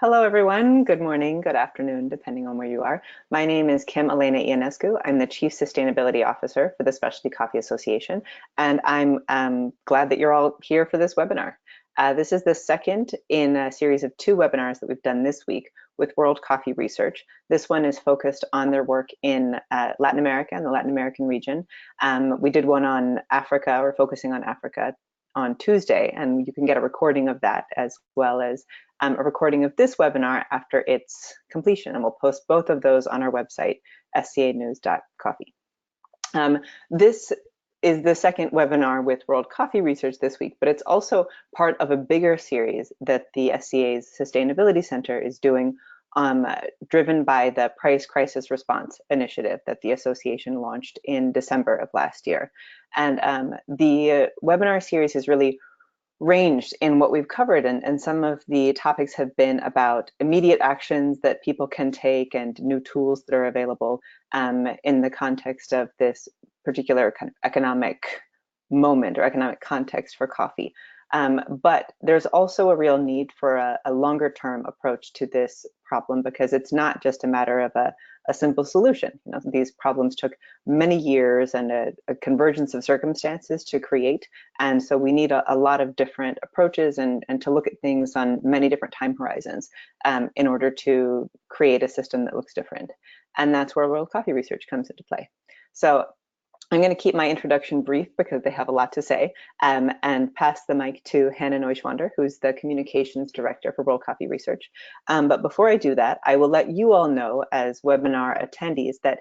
Hello, everyone. Good morning, good afternoon, depending on where you are. My name is Kim Elena Ionescu. I'm the Chief Sustainability Officer for the Specialty Coffee Association, and I'm glad that you're all here for this webinar. This is the second in a series of 2 webinars that we've done this week with World Coffee Research. This one is focused on their work in Latin America and the Latin American region. We did one on Africa, or focusing on Africa, on Tuesday, and you can get a recording of that as well as a recording of this webinar after its completion, and we'll post both of those on our website, scanews.coffee. This is the second webinar with World Coffee Research this week, but it's also part of a bigger series that the SCA's Sustainability Center is doing, driven by the Price Crisis Response Initiative that the association launched in December of last year. And the webinar series is really ranged in what we've covered, and some of the topics have been about immediate actions that people can take and new tools that are available in the context of this particular kind of economic moment or economic context for coffee. But there's also a real need for a longer term approach to this problem, because it's not just a matter of a simple solution. You know, these problems took many years and a convergence of circumstances to create. And so we need a lot of different approaches and to look at things on many different time horizons in order to create a system that looks different. And that's where World Coffee Research comes into play. So I'm going to keep my introduction brief because they have a lot to say, and pass the mic to Hannah Neuschwander, who's the Communications Director for World Coffee Research. But before I do that, I will let you all know as webinar attendees that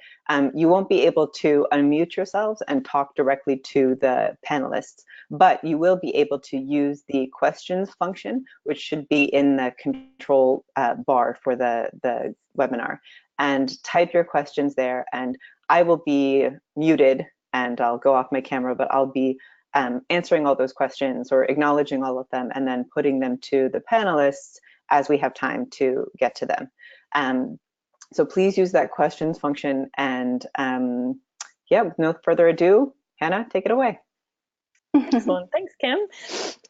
you won't be able to unmute yourselves and talk directly to the panelists, but you will be able to use the questions function, which should be in the control bar for the webinar, and type your questions there, and I will be muted and I'll go off my camera, but I'll be answering all those questions or acknowledging all of them and then putting them to the panelists as we have time to get to them. So please use that questions function, and yeah, with no further ado, Hannah, take it away. Excellent. Thanks, Kim.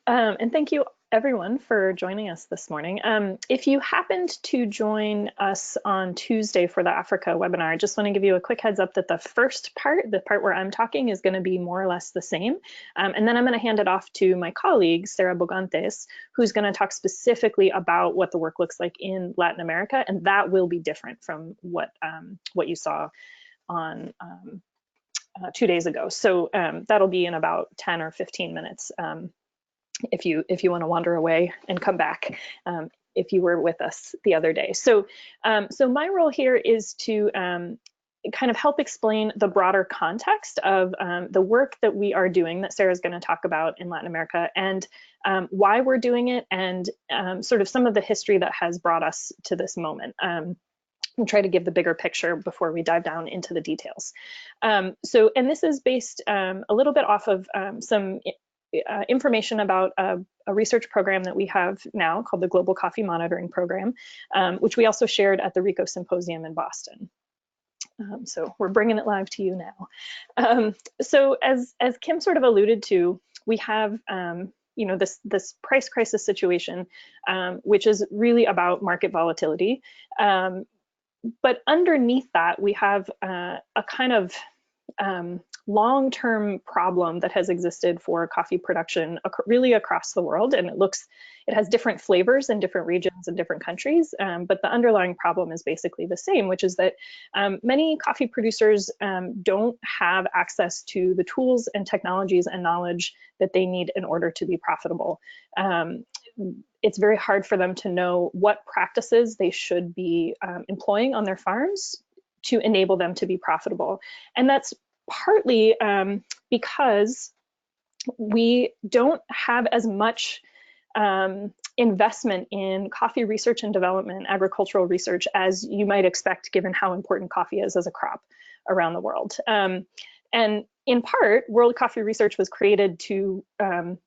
And thank you everyone for joining us this morning. If you happened to join us on Tuesday for the Africa webinar, I just want to give you a quick heads up that the first part, the part where I'm talking, is going to be more or less the same. And then I'm going to hand it off to my colleague, Sarah Bogantes, who's going to talk specifically about what the work looks like in Latin America. And that will be different from what you saw on 2 days ago. So that'll be in about 10 or 15 minutes. If you want to wander away and come back, if you were with us the other day. So my role here is to kind of help explain the broader context of the work that we are doing, that Sarah's going to talk about in Latin America, and why we're doing it, and sort of some of the history that has brought us to this moment. And try to give the bigger picture before we dive down into the details. And this is based a little bit off of some information about a research program that we have now called the Global Coffee Monitoring Program, which we also shared at the RICO Symposium in Boston. So we're bringing it live to you now. So as Kim sort of alluded to, we have you know, this price crisis situation, which is really about market volatility. But underneath that, we have a kind of long-term problem that has existed for coffee production really across the world, and it has different flavors in different regions and different countries, but the underlying problem is basically the same, which is that many coffee producers don't have access to the tools and technologies and knowledge that they need in order to be profitable. It's very hard for them to know what practices they should be employing on their farms to enable them to be profitable. And that's partly because we don't have as much investment in coffee research and development, agricultural research, as you might expect, given how important coffee is as a crop around the world. And in part, World Coffee Research was created to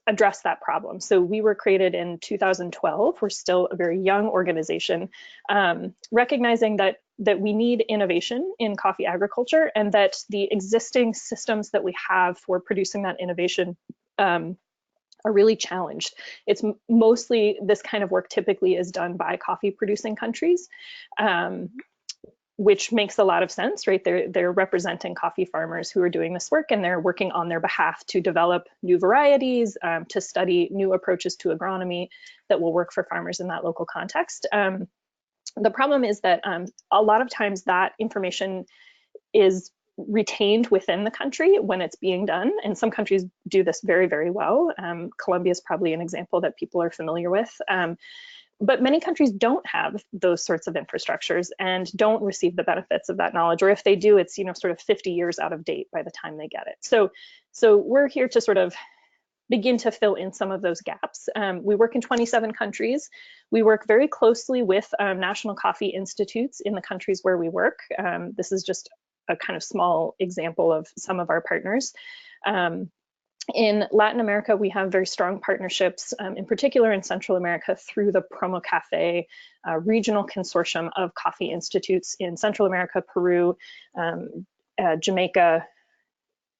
address that problem. So we were created in 2012. We're still a very young organization, recognizing that we need innovation in coffee agriculture, and that the existing systems that we have for producing that innovation are really challenged. It's mostly, this kind of work typically is done by coffee producing countries, which makes a lot of sense, right? They're representing coffee farmers who are doing this work, and they're working on their behalf to develop new varieties, to study new approaches to agronomy that will work for farmers in that local context. The problem is that a lot of times that information is retained within the country when it's being done. And some countries do this very, very well. Colombia is probably an example that people are familiar with. But many countries don't have those sorts of infrastructures and don't receive the benefits of that knowledge. Or if they do, it's, sort of 50 years out of date by the time they get it. So we're here to sort of begin to fill in some of those gaps. We work in 27 countries. We work very closely with national coffee institutes in the countries where we work. This is just a kind of small example of some of our partners. In Latin America, we have very strong partnerships, in particular in Central America, through the Promo Cafe regional consortium of coffee institutes in Central America, Peru, Jamaica,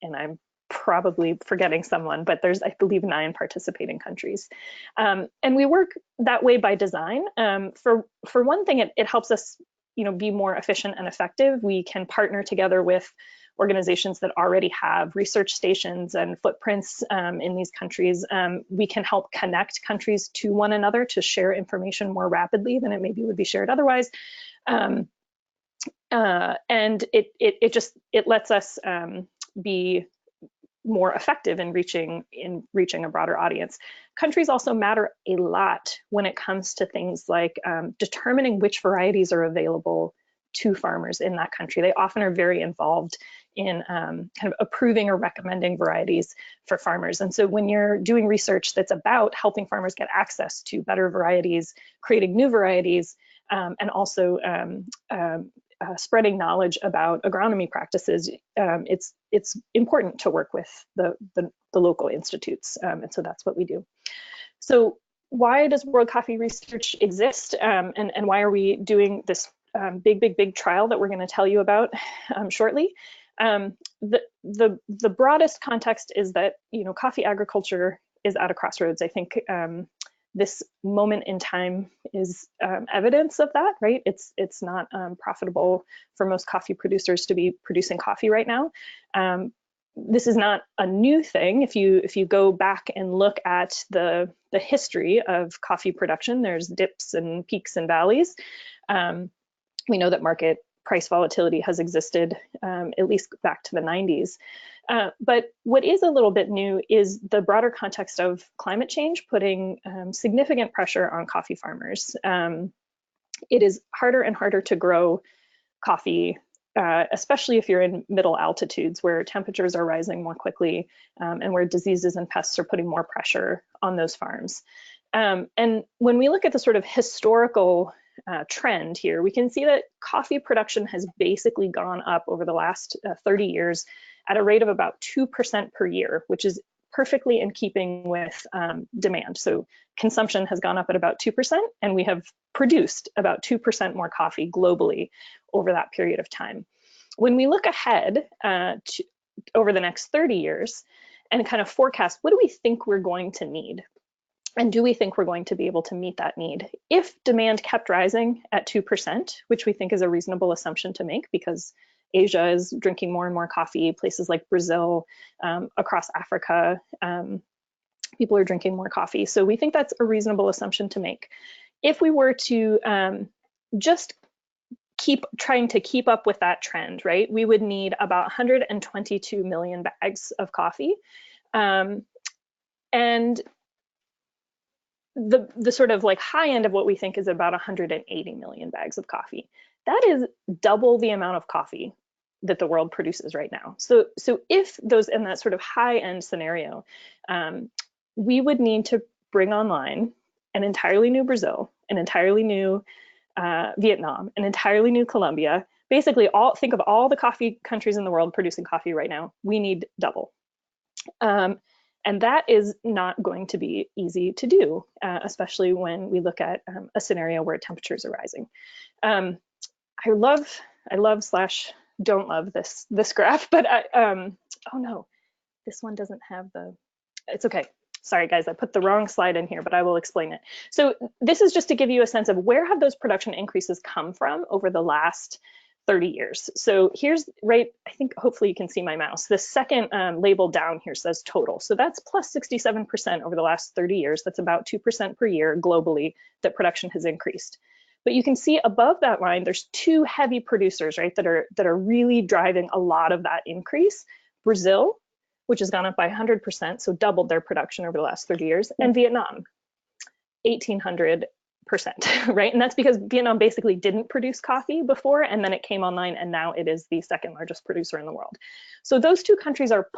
and I'm probably forgetting someone, but there's, I believe, 9 participating countries. And we work that way by design. For one thing, it helps us be more efficient and effective. We can partner together with organizations that already have research stations and footprints in these countries. We can help connect countries to one another to share information more rapidly than it maybe would be shared otherwise. And it lets us be more effective in reaching a broader audience. Countries also matter a lot when it comes to things like determining which varieties are available to farmers in that country. They often are very involved in kind of approving or recommending varieties for farmers. And so when you're doing research that's about helping farmers get access to better varieties, creating new varieties, and also spreading knowledge about agronomy practices, it's important to work with the local institutes, and so that's what we do. So why does World Coffee Research exist, and why are we doing this big trial that we're going to tell you about shortly? The broadest context is that coffee agriculture is at a crossroads. I think this moment in time is evidence of that, right? It's not profitable for most coffee producers to be producing coffee right now. This is not a new thing. If you go back and look at the history of coffee production, there's dips and peaks and valleys. We know that market price volatility has existed at least back to the 90s. But what is a little bit new is the broader context of climate change putting significant pressure on coffee farmers. It is harder and harder to grow coffee, especially if you're in middle altitudes where temperatures are rising more quickly and where diseases and pests are putting more pressure on those farms. And when we look at the sort of historical trend here, we can see that coffee production has basically gone up over the last 30 years at a rate of about 2% per year, which is perfectly in keeping with demand. So consumption has gone up at about 2%, and we have produced about 2% more coffee globally over that period of time. When we look ahead over the next 30 years and kind of forecast, what do we think we're going to need? And do we think we're going to be able to meet that need? If demand kept rising at 2%, which we think is a reasonable assumption to make because Asia is drinking more and more coffee, places like Brazil, across Africa, people are drinking more coffee. So we think that's a reasonable assumption to make. If we were to just keep trying to keep up with that trend, right, we would need about 122 million bags of coffee. And the sort of like high end of what we think is about 180 million bags of coffee. That is double the amount of coffee that the world produces right now. So if those in that sort of high end scenario, we would need to bring online an entirely new Brazil, an entirely new Vietnam, an entirely new Colombia. Basically, think of all the coffee countries in the world producing coffee right now. We need double. And that is not going to be easy to do, especially when we look at a scenario where temperatures are rising. I love slash don't love this graph, but oh no, this one doesn't have the, it's okay. sorry guys, I put the wrong slide in here, but I will explain it. So this is just to give you a sense of where have those production increases come from over the last 30 years. So here's right, I think hopefully you can see my mouse. The second label down here says total. So that's plus 67% over the last 30 years. That's about 2% per year globally that production has increased. But you can see above that line, there's two heavy producers, right, that are really driving a lot of that increase. Brazil, which has gone up by 100%, so doubled their production over the last 30 years, and Vietnam, 1,800%, right? And that's because Vietnam basically didn't produce coffee before, and then it came online, and now it is the second largest producer in the world. So those two countries are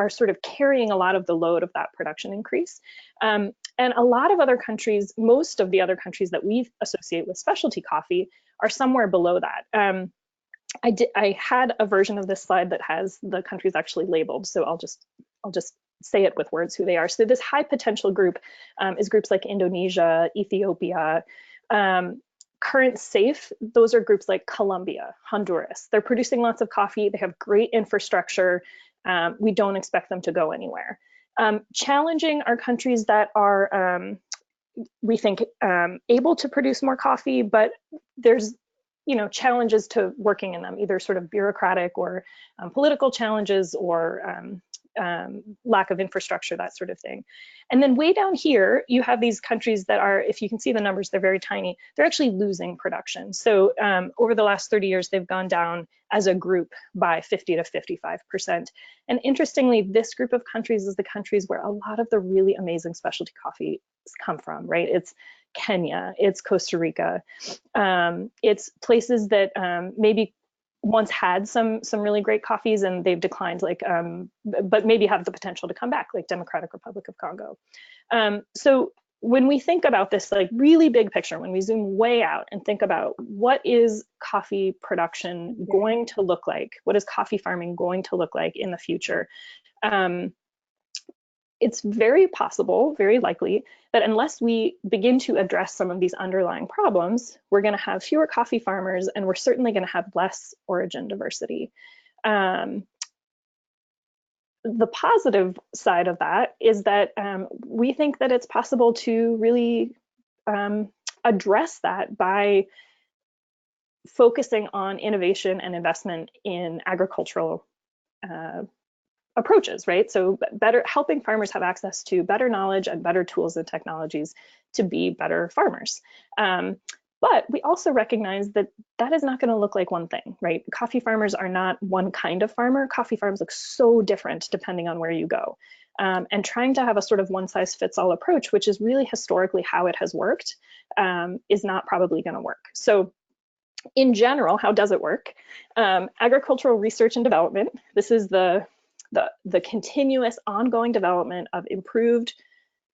sort of carrying a lot of the load of that production increase. And a lot of other countries, most of the other countries that we associate with specialty coffee are somewhere below that. I had a version of this slide that has the countries actually labeled, so I'll just say it with words who they are. So this high potential group is groups like Indonesia, Ethiopia. Current safe, those are groups like Colombia, Honduras. They're producing lots of coffee. They have great infrastructure. We don't expect them to go anywhere. Challenging are countries that are, we think, able to produce more coffee, but there's challenges to working in them, either sort of bureaucratic or political challenges or lack of infrastructure, that sort of thing. And then way down here, you have these countries that are, if you can see the numbers, they're very tiny. They're actually losing production. So over the last 30 years, they've gone down as a group by 50 to 55%. And interestingly, this group of countries is the countries where a lot of the really amazing specialty coffees come from, right? It's Kenya, it's Costa Rica, it's places that maybe once had some really great coffees and they've declined, like, but maybe have the potential to come back, like Democratic Republic of Congo. So when we think about this like really big picture, when we zoom way out and think about what is coffee production going to look like, what is coffee farming going to look like in the future, it's very possible, very likely, that unless we begin to address some of these underlying problems, we're going to have fewer coffee farmers, and we're certainly going to have less origin diversity. The positive side of that is that we think that it's possible to really address that by focusing on innovation and investment in agricultural approaches, right? So better helping farmers have access to better knowledge and better tools and technologies to be better farmers. But we also recognize that that is not going to look like one thing, right? Coffee farmers are not one kind of farmer. Coffee farms look so different depending on where you go. And trying to have a sort of one size fits all approach, which is really historically how it has worked, is not probably going to work. So in general, how does it work? Agricultural research and development. This is the continuous ongoing development of improved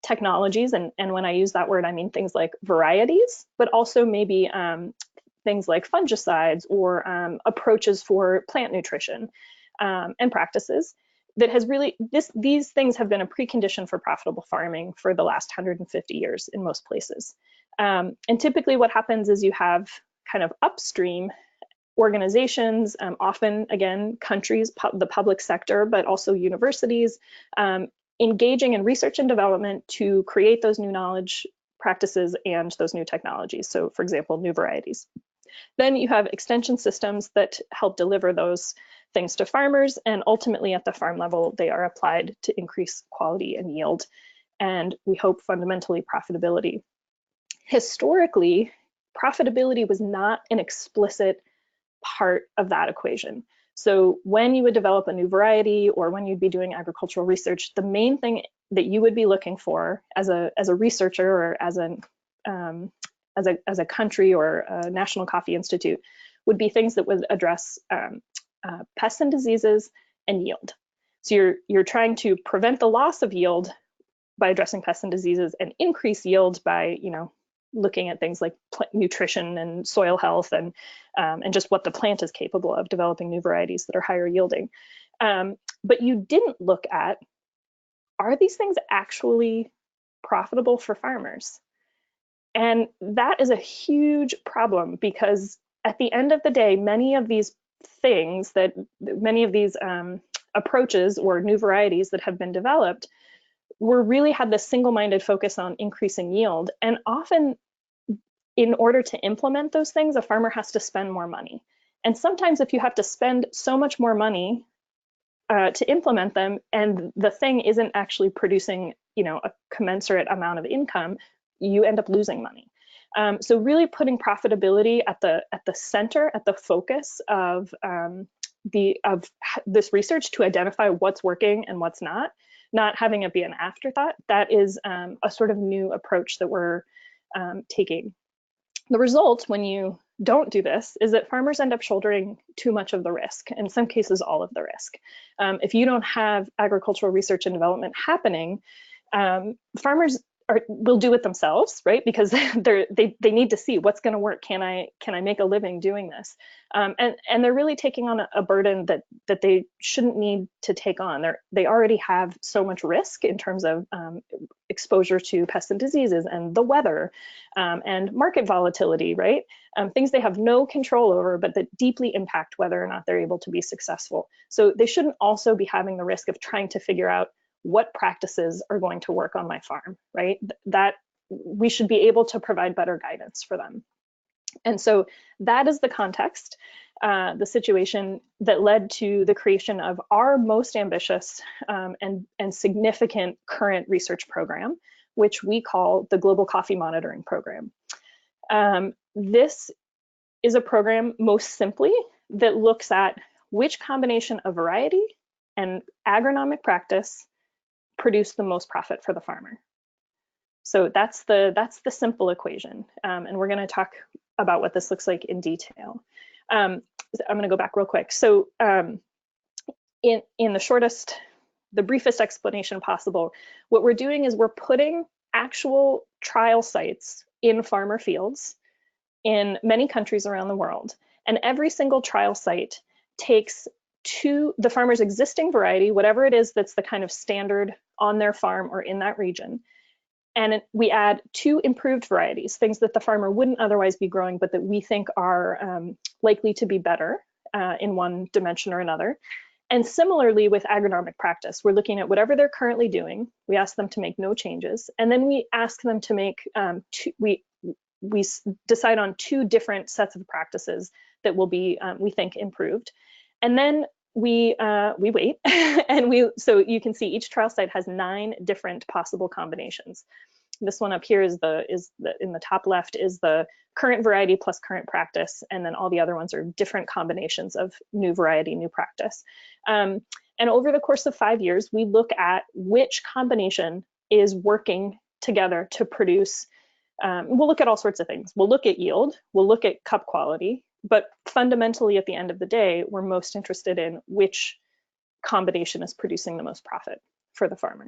technologies. And when I use that word, I mean things like varieties, but also maybe things like fungicides or approaches for plant nutrition and practices that has really, these things have been a precondition for profitable farming for the last 150 years in most places. And typically what happens is you have kind of upstream organizations, often, again, countries, the public sector, but also universities, engaging in research and development to create those new knowledge practices and those new technologies. So, for example, new varieties. Then you have extension systems that help deliver those things to farmers, and ultimately at the farm level, they are applied to increase quality and yield, and we hope fundamentally profitability. Historically, profitability was not an explicit part of that equation. So when you would develop a new variety or when you'd be doing agricultural research, the main thing that you would be looking for as a researcher or as a country or a national coffee institute would be things that would address pests and diseases and yield. So you're trying to prevent the loss of yield by addressing pests and diseases and increase yield by, looking at things like nutrition and soil health and just what the plant is capable of, developing new varieties that are higher yielding. But you didn't look at, are these things actually profitable for farmers? And that is a huge problem because at the end of the day, many of these approaches or new varieties that have been developed we're really had this single-minded focus on increasing yield. And often in order to implement those things, a farmer has to spend more money. And sometimes if you have to spend so much more money to implement them, and the thing isn't actually producing, a commensurate amount of income, you end up losing money. So really putting profitability at the center, at the focus of this research to identify what's working and what's not having it be an afterthought. That is a sort of new approach that we're taking. The result when you don't do this is that farmers end up shouldering too much of the risk, in some cases all of the risk. If you don't have agricultural research and development happening, farmers will do it themselves, right? Because they need to see what's going to work. Can I make a living doing this? And they're really taking on a burden that they shouldn't need to take on. They already have so much risk in terms of exposure to pests and diseases and the weather and market volatility, right? Things they have no control over, but that deeply impact whether or not they're able to be successful. So they shouldn't also be having the risk of trying to figure out what practices are going to work on my farm, right? That we should be able to provide better guidance for them. And so that is the context, the situation that led to the creation of our most ambitious and significant current research program, which we call the Global Coffee Monitoring Program. This is a program, most simply, that looks at which combination of variety and agronomic practice produce the most profit for the farmer. So that's the simple equation, and we're going to talk about what this looks like in detail. I'm going to go back real quick. So in the briefest explanation possible, what we're doing is we're putting actual trial sites in farmer fields in many countries around the world, and every single trial site takes the farmer's existing variety, whatever it is that's the kind of standard on their farm or in that region, and we add 2 improved varieties, things that the farmer wouldn't otherwise be growing, but that we think are likely to be better in one dimension or another. And similarly with agronomic practice, we're looking at whatever they're currently doing. We ask them to make no changes, and then we ask them to make we decide on 2 different sets of practices that will be, we think, improved. And then we wait, and so you can see each trial site has 9 different possible combinations. This one up here is in the top left is the current variety plus current practice, and then all the other ones are different combinations of new variety, new practice. And over the course of 5 years, we look at which combination is working together to produce. We'll look at all sorts of things. We'll look at yield, we'll look at cup quality, but fundamentally at the end of the day, we're most interested in which combination is producing the most profit for the farmer.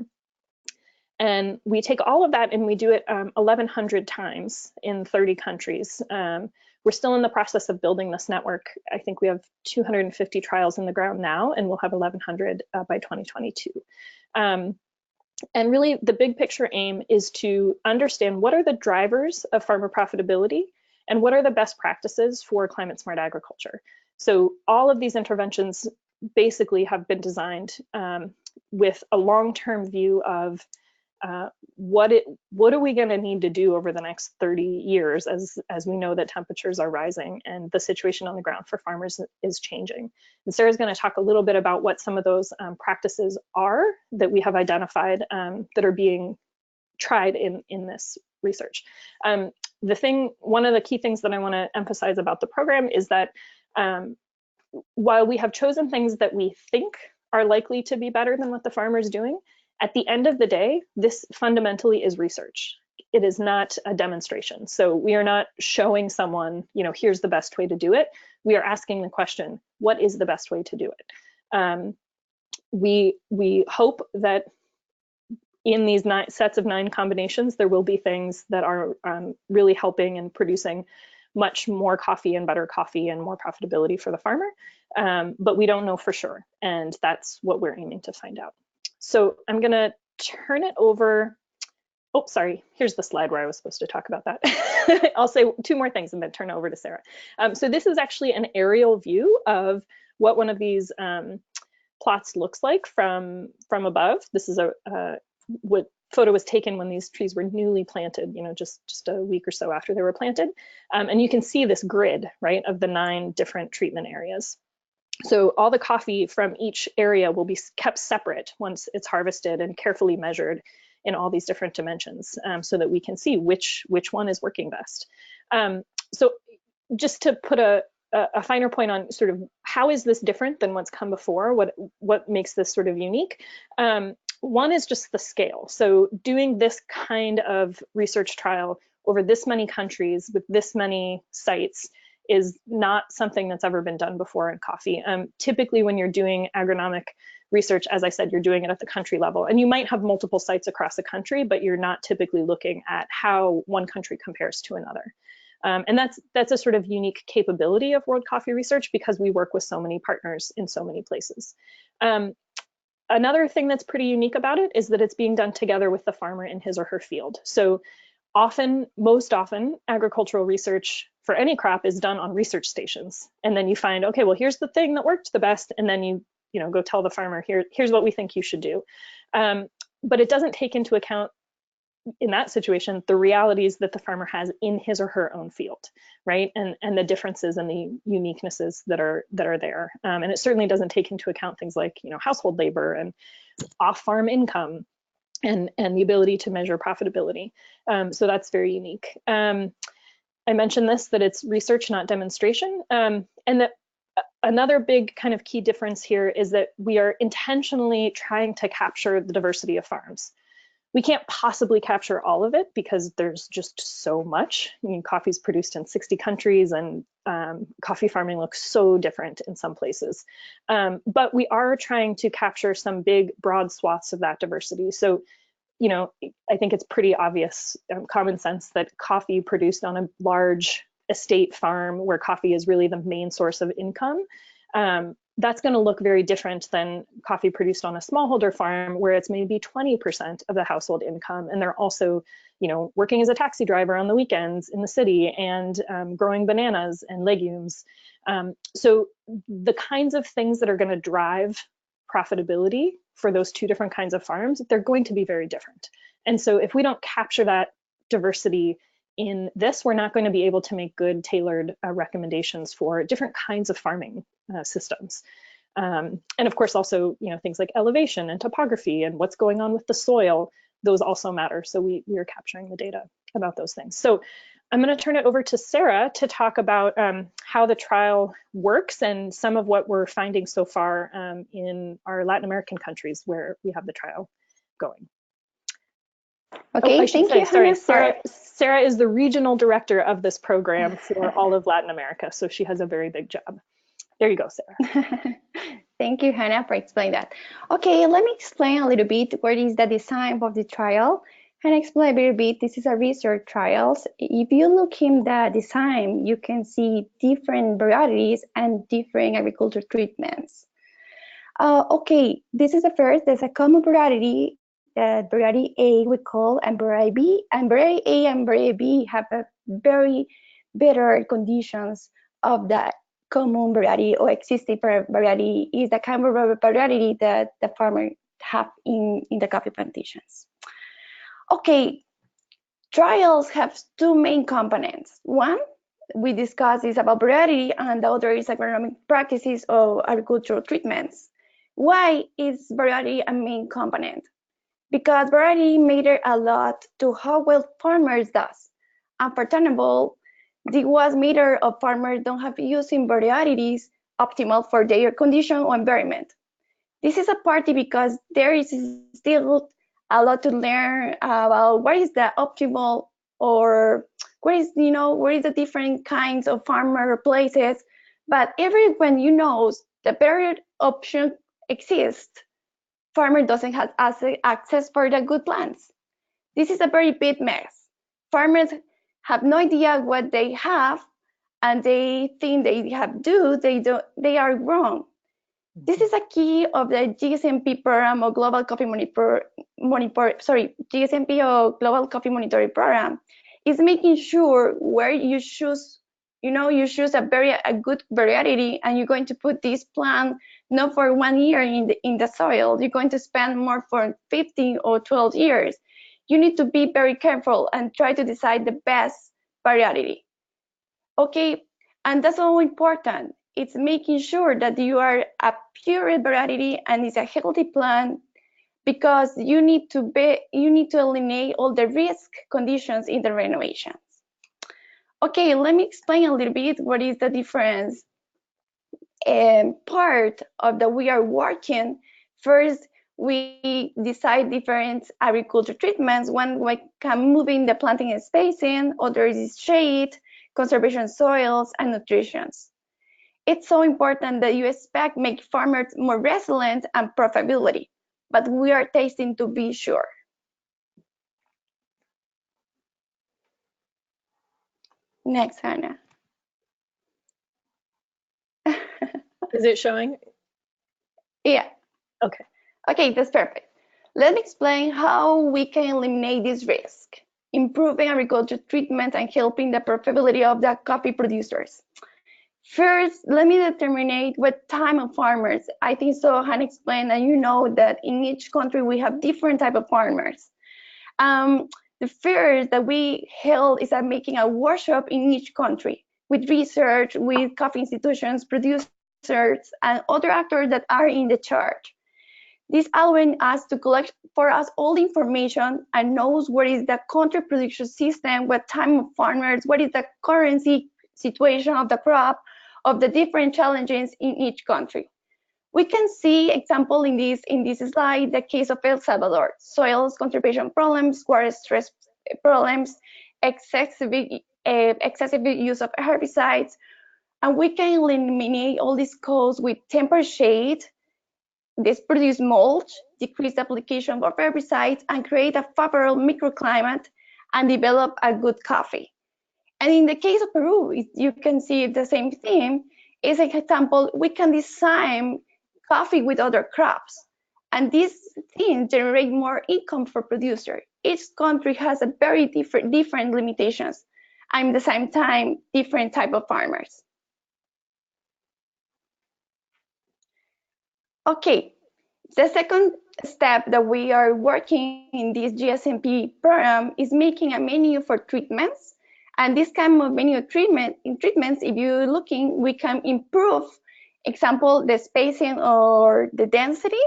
And we take all of that and we do it 1,100 times in 30 countries. We're still in the process of building this network. I think we have 250 trials in the ground now, and we'll have 1,100 by 2022. And really the big picture aim is to understand what are the drivers of farmer profitability and what are the best practices for climate smart agriculture. So all of these interventions basically have been designed with a long-term view of what are we going to need to do over the next 30 years as we know that temperatures are rising and the situation on the ground for farmers is changing. And Sarah's going to talk a little bit about what some of those practices are that we have identified that are being tried in this research. One of the key things that I want to emphasize about the program is that while we have chosen things that we think are likely to be better than what the farmer is doing, at the end of the day, this fundamentally is research. It is not a demonstration. So we are not showing someone, here's the best way to do it. We are asking the question, what is the best way to do it? We hope that in these sets of 9 combinations, there will be things that are really helping and producing much more coffee and better coffee and more profitability for the farmer. But we don't know for sure. And that's what we're aiming to find out. So I'm going to turn it over. Oh, sorry. Here's the slide where I was supposed to talk about that. I'll say 2 more things and then turn it over to Sarah. So this is actually an aerial view of what one of these plots looks like from above. This is what photo was taken when these trees were newly planted, just a week or so after they were planted. And you can see this grid, right, of the 9 different treatment areas. So all the coffee from each area will be kept separate once it's harvested and carefully measured in all these different dimensions, so that we can see which one is working best. So just to put a finer point on sort of how is this different than what's come before, what makes this sort of unique. One is just the scale. So doing this kind of research trial over this many countries with this many sites is not something that's ever been done before in coffee. Typically when you're doing agronomic research, as I said, you're doing it at the country level, and you might have multiple sites across the country, but you're not typically looking at how one country compares to another. And that's a sort of unique capability of World Coffee Research because we work with so many partners in so many places. Another thing that's pretty unique about it is that it's being done together with the farmer in his or her field. So most often, agricultural research for any crop is done on research stations. And then you find, okay, well, here's the thing that worked the best. And then you go tell the farmer, here's what we think you should do. But it doesn't take into account, in that situation, the realities that the farmer has in his or her own field, right? And the differences and the uniquenesses that are there. And it certainly doesn't take into account things like, household labor and off-farm income and the ability to measure profitability. So that's very unique. I mentioned that it's research, not demonstration. And that another big kind of key difference here is that we are intentionally trying to capture the diversity of farms. We can't possibly capture all of it because there's just so much. I mean, coffee is produced in 60 countries and coffee farming looks so different in some places. But we are trying to capture some big, broad swaths of that diversity. So, I think it's pretty obvious, common sense, that coffee produced on a large estate farm where coffee is really the main source of income, that's going to look very different than coffee produced on a smallholder farm where it's maybe 20% of the household income. And they're also, working as a taxi driver on the weekends in the city and growing bananas and legumes. So the kinds of things that are going to drive profitability for those 2 different kinds of farms, they're going to be very different. And so if we don't capture that diversity in this, we're not going to be able to make good tailored recommendations for different kinds of farming systems. And of course, also, things like elevation and topography and what's going on with the soil, those also matter. So we are capturing the data about those things. So I'm going to turn it over to Sarah to talk about how the trial works and some of what we're finding so far in our Latin American countries where we have the trial going. Okay, thank you. Sorry, Sarah is the regional director of this program for all of Latin America, so she has a very big job. There you go, Sarah. Thank you, Hannah, for explaining that. Okay, let me explain a little bit what is the design of the trial and explain a little bit. This is a research trials. If you look in the design, you can see different varieties and different agriculture treatments. Okay, this is the first. There's a common variety. Variety A we call, and variety B, and variety A and variety B have a very better conditions of that common variety or existing variety is the kind of variety that the farmer have in the coffee plantations. Okay, trials have 2 main components. One, we discussed is about variety, and the other is agronomic practices or agricultural treatments. Why is variety a main component? Because variety matters a lot to how well farmers does. And for example, the was meter of farmers don't have using varieties optimal for their condition or environment. This is a party because there is still a lot to learn about what is the optimal or what is, what is the different kinds of farmer places. But everyone knows the better option exists. Farmer doesn't have access for the good plants. This is a very big mess. Farmers have no idea what they have, and they think they have they are wrong. This is a key of the GSMP program or Global Coffee GSMP or Global Coffee Monitoring Program is making sure where you choose You choose a good variety, and you're going to put this plant not for 1 year in the soil. You're going to spend more for 15 or 12 years. You need to be very careful and try to decide the best variety. Okay, and that's all important. It's making sure that you are a pure variety and it's a healthy plant, because you need to eliminate all the risk conditions in the renovations. Okay, let me explain a little bit what is the difference part of that we are working. First, we decide different agriculture treatments. One like moving the planting and spacing, other is shade, conservation soils, and nutrition. It's so important that you expect make farmers more resilient and profitability, but we are tasting to be sure. Next, Hannah. Is it showing? Yeah. Okay. Okay, that's perfect. Let me explain how we can eliminate this risk, improving agriculture treatment and helping the profitability of the coffee producers. First, let me determine what type of farmers. I think so Hannah explained, and you know that in each country we have different type of farmers. The first that we held is making a workshop in each country with research, with coffee institutions, producers, and other actors that are in the charge. This allowing us to collect for us all the information and knows what is the country production system, what type of farmers, what is the currency situation of the crop, of the different challenges in each country. We can see example in this slide, the case of El Salvador: soils conservation problems, water stress problems, excessive use of herbicides, and we can eliminate all these costs with tempered shade. This produce mulch, decrease application of herbicides, and create a favorable microclimate and develop a good coffee. And in the case of Peru, you can see the same thing. As an example, we can design coffee with other crops, and these things generate more income for producers. Each country has a very different limitations, and at the same time, different type of farmers. Okay, the second step that we are working in this GSMP program is making a menu for treatments. And this kind of menu treatments, if you're looking, we can improve, example, the spacing or the density.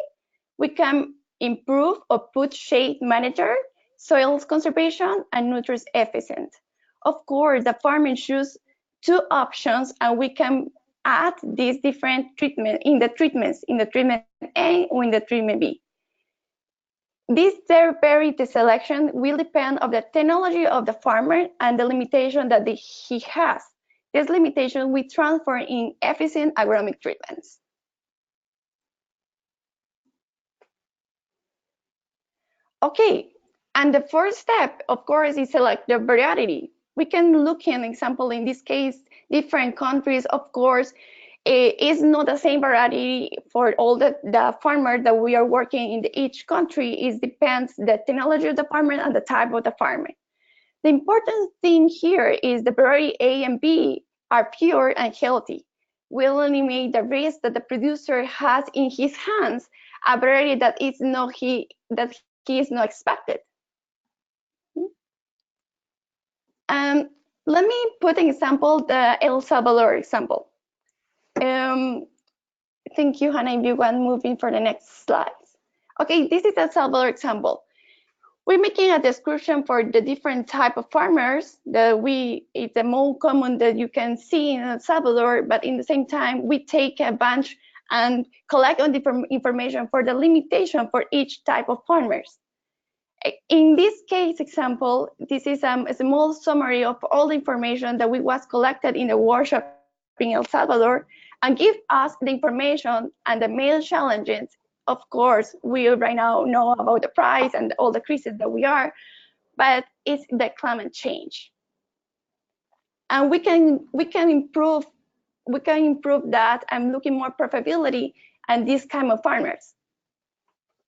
We can improve or put shade manager, soils conservation, and nutrients efficient. Of course, the farmer choose two options, and we can add these different treatment in the treatment A or in the treatment B. This variety selection will depend on the technology of the farmer and the limitation that he has. This limitation we transfer in efficient agronomic treatments. Okay, and the first step, of course, is select the variety. We can look in example, in this case, different countries, of course, it is not the same variety for all the farmers that we are working in each country. It depends the technology of the farmer and the type of the farmer. The important thing here is the variety A and B are pure and healthy. Will eliminate the risk that the producer has in his hands a variety that he is not expected. Let me put an example, the El Salvador example. Thank you, Hannah. If you want moving for the next slides. Okay, this is El Salvador example. We're making a description for the different type of farmers that it's the most common that you can see in El Salvador, but in the same time, we take a bunch and collect on different information for the limitation for each type of farmers. In this case example, this is a small summary of all the information that was collected in the workshop in El Salvador, and give us the information and the main challenges. Of course, we right now know about the price and all the crises that we are, but it's the climate change. And we can improve that and looking more profitability and these kind of farmers.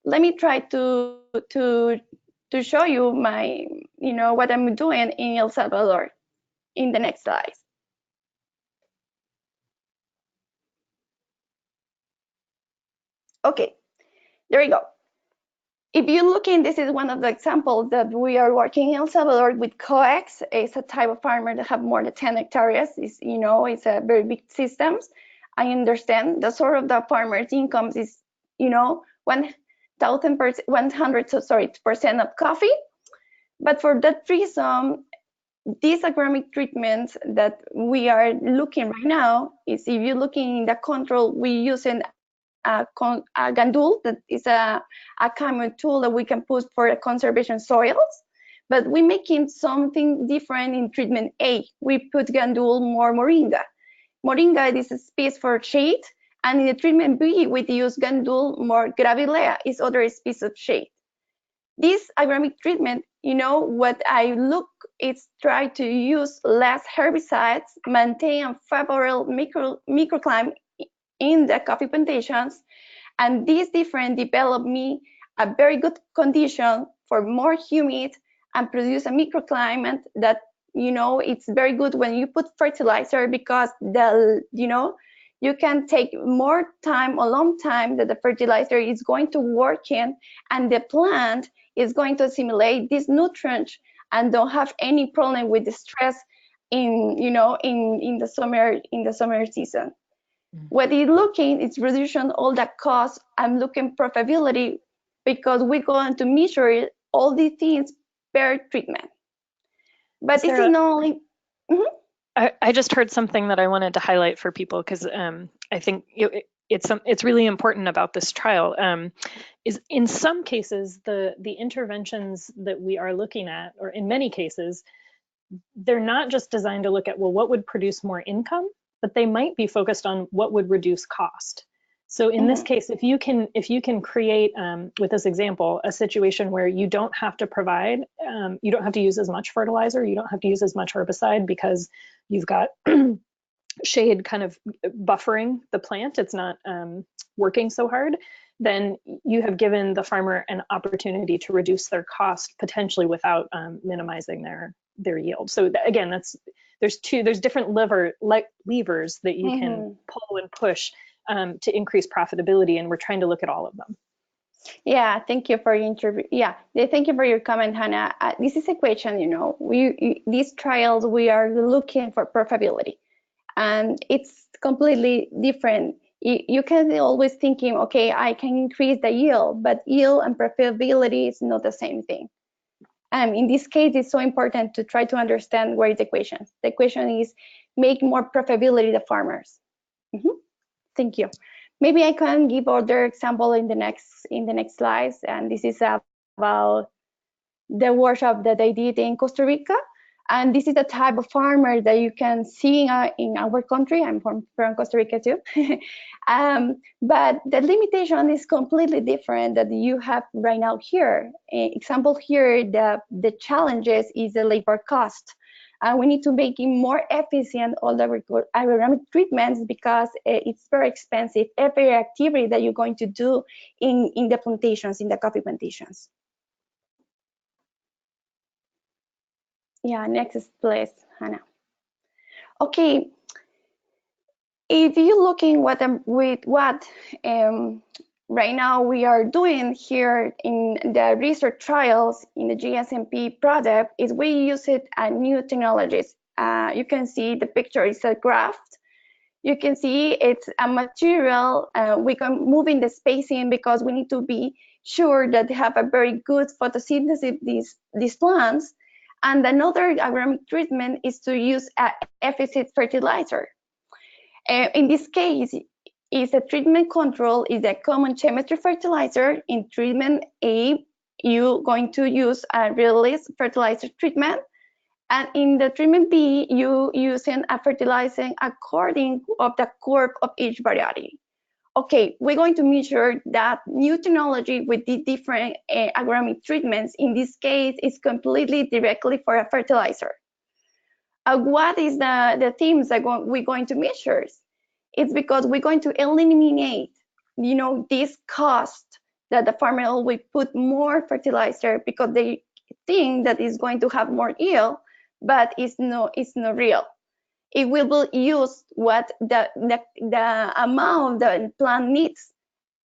Let me try to show you my, what I'm doing in El Salvador in the next slide. Okay, there you go. If you look in, this is one of the examples that we are working in El Salvador with COEX. It's a type of farmer that have more than 10 hectares. It's, it's a very big systems. I understand the sort of the farmer's incomes is, 100% of coffee. But for that reason, these agronomic treatments that we are looking right now is, if you're looking in the control, we using a gandul, that is a common tool that we can put for conservation soils, but we're making something different in treatment A. We put gandul more moringa. Moringa is a space for shade, and in the treatment B, we use gandul more gravilea, is other species of shade. This agronomic treatment, what I look is try to use less herbicides, maintain a favorable microclimate in the coffee plantations, and this different developed me a very good condition for more humid and produce a microclimate that it's very good when you put fertilizer, because you can take more time, a long time, that the fertilizer is going to work in, and the plant is going to assimilate these nutrients and don't have any problem with the stress in the summer season. What is looking is reducing all that cost. I'm looking profitability, because we're going to measure all these things per treatment. But Sarah, this is not only. I just heard something that I wanted to highlight for people, because I think it's really important about this trial. Is in some cases the interventions that we are looking at, or in many cases, they're not just designed to look at, well, what would produce more income, but they might be focused on what would reduce cost. So in this case, if you can create, with this example, a situation where you don't have to provide, you don't have to use as much fertilizer, you don't have to use as much herbicide, because you've got shade kind of buffering the plant, it's not working so hard, then you have given the farmer an opportunity to reduce their cost, potentially without minimizing their yield. So again, there's different levers that you can pull and push to increase profitability, and we're trying to look at all of them. Yeah, thank you for your interview. Yeah, thank you for your comment, Hannah. This is a question, these trials, we are looking for profitability, and it's completely different. You can always thinking, okay, I can increase the yield, but yield and profitability is not the same thing. In this case, it's so important to try to understand where is the equation. The equation is make more profitability the farmers. Thank you. Maybe I can give other example in the next slides, and this is about the workshop that I did in Costa Rica. And this is the type of farmer that you can see in our country. I'm from Costa Rica too. But the limitation is completely different that you have right now here. Example here, the challenges is the labor cost. We need to make it more efficient, all the agronomic treatments, because it's very expensive, every activity that you're going to do in the plantations, in the coffee plantations. Yeah, next please, Hannah. Okay, if you're looking with what right now we are doing here in the research trials in the GSMP product, is we use it new technologies. You can see the picture is a graph. You can see it's a material. We can move in the spacing, because we need to be sure that they have a very good photosynthesis, these plants. And another agronomic treatment is to use a efficient fertilizer. In this case, is a treatment control is a common chemistry fertilizer. In treatment A, you're going to use a release fertilizer treatment. And in the treatment B, you using a fertilizing according of the curve of each variety. Okay, we're going to measure that new technology with the different agronomic treatments. In this case, it's completely directly for a fertilizer. What is the themes that we're going to measure? It's because we're going to eliminate, this cost that the farmer will put more fertilizer, because they think that it's going to have more yield, but it's not real. It will use what the amount the plant needs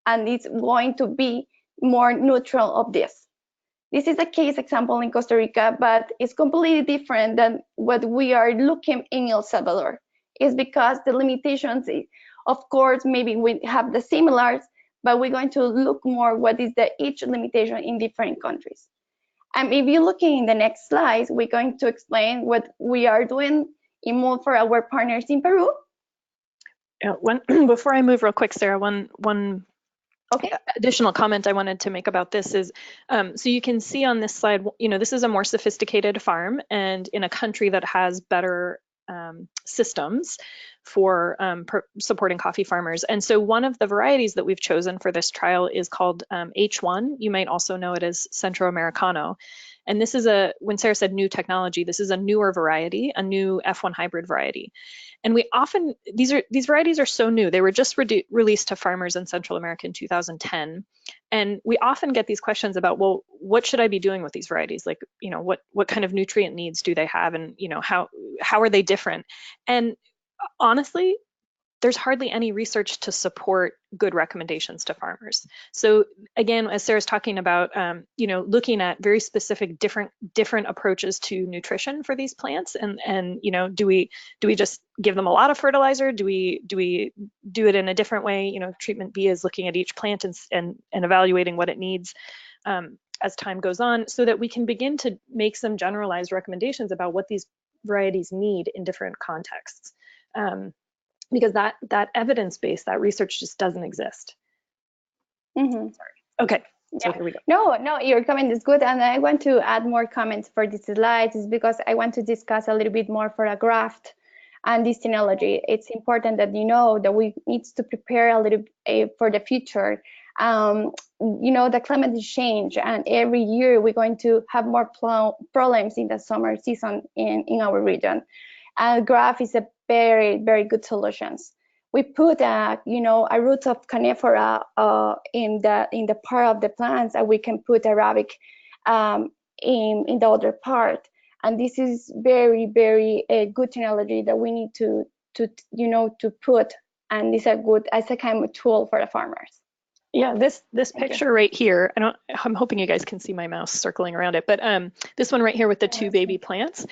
and it's going to be more neutral of this. This is a case example in Costa Rica, but it's completely different than what we are looking in El Salvador. It's because the limitations, of course, maybe we have the similars, but we're going to look more what is the each limitation in different countries. And if you're looking in the next slides, we're going to explain what we are doing in mold for our partners in Peru. Before I move real quick, Sarah, one Okay. additional comment I wanted to make about this is, so you can see on this slide, this is a more sophisticated farm and in a country that has better systems for supporting coffee farmers. And so one of the varieties that we've chosen for this trial is called H1. You might also know it as Centro Americano. And this is when Sarah said new technology, this is a newer variety, a new F1 hybrid variety. And we often, these varieties are so new. They were just released to farmers in Central America in 2010. And we often get these questions about, well, what should I be doing with these varieties? Like, what kind of nutrient needs do they have? And, how are they different? And honestly, there's hardly any research to support good recommendations to farmers. So again, as Sarah's talking about, looking at very specific different approaches to nutrition for these plants, and do we just give them a lot of fertilizer? Do we do it in a different way? Treatment B is looking at each plant and evaluating what it needs as time goes on, so that we can begin to make some generalized recommendations about what these varieties need in different contexts. Because that evidence base, that research just doesn't exist. Mm-hmm. Sorry. Okay, so yeah. here we go. No, your comment is good, and I want to add more comments for this slide, is because I want to discuss a little bit more for a graft and this technology. It's important that that we need to prepare a little for the future. The climate change, and every year we're going to have more problems in the summer season in our region. Graft is a very, very good solutions. We put a root of coniferous in the part of the plants, and we can put Arabic in the other part. And this is very, very good technology that we need to put, and it's a kind of tool for the farmers. Yeah, this picture right here, I'm hoping you guys can see my mouse circling around it, but this one right here with the two baby plants,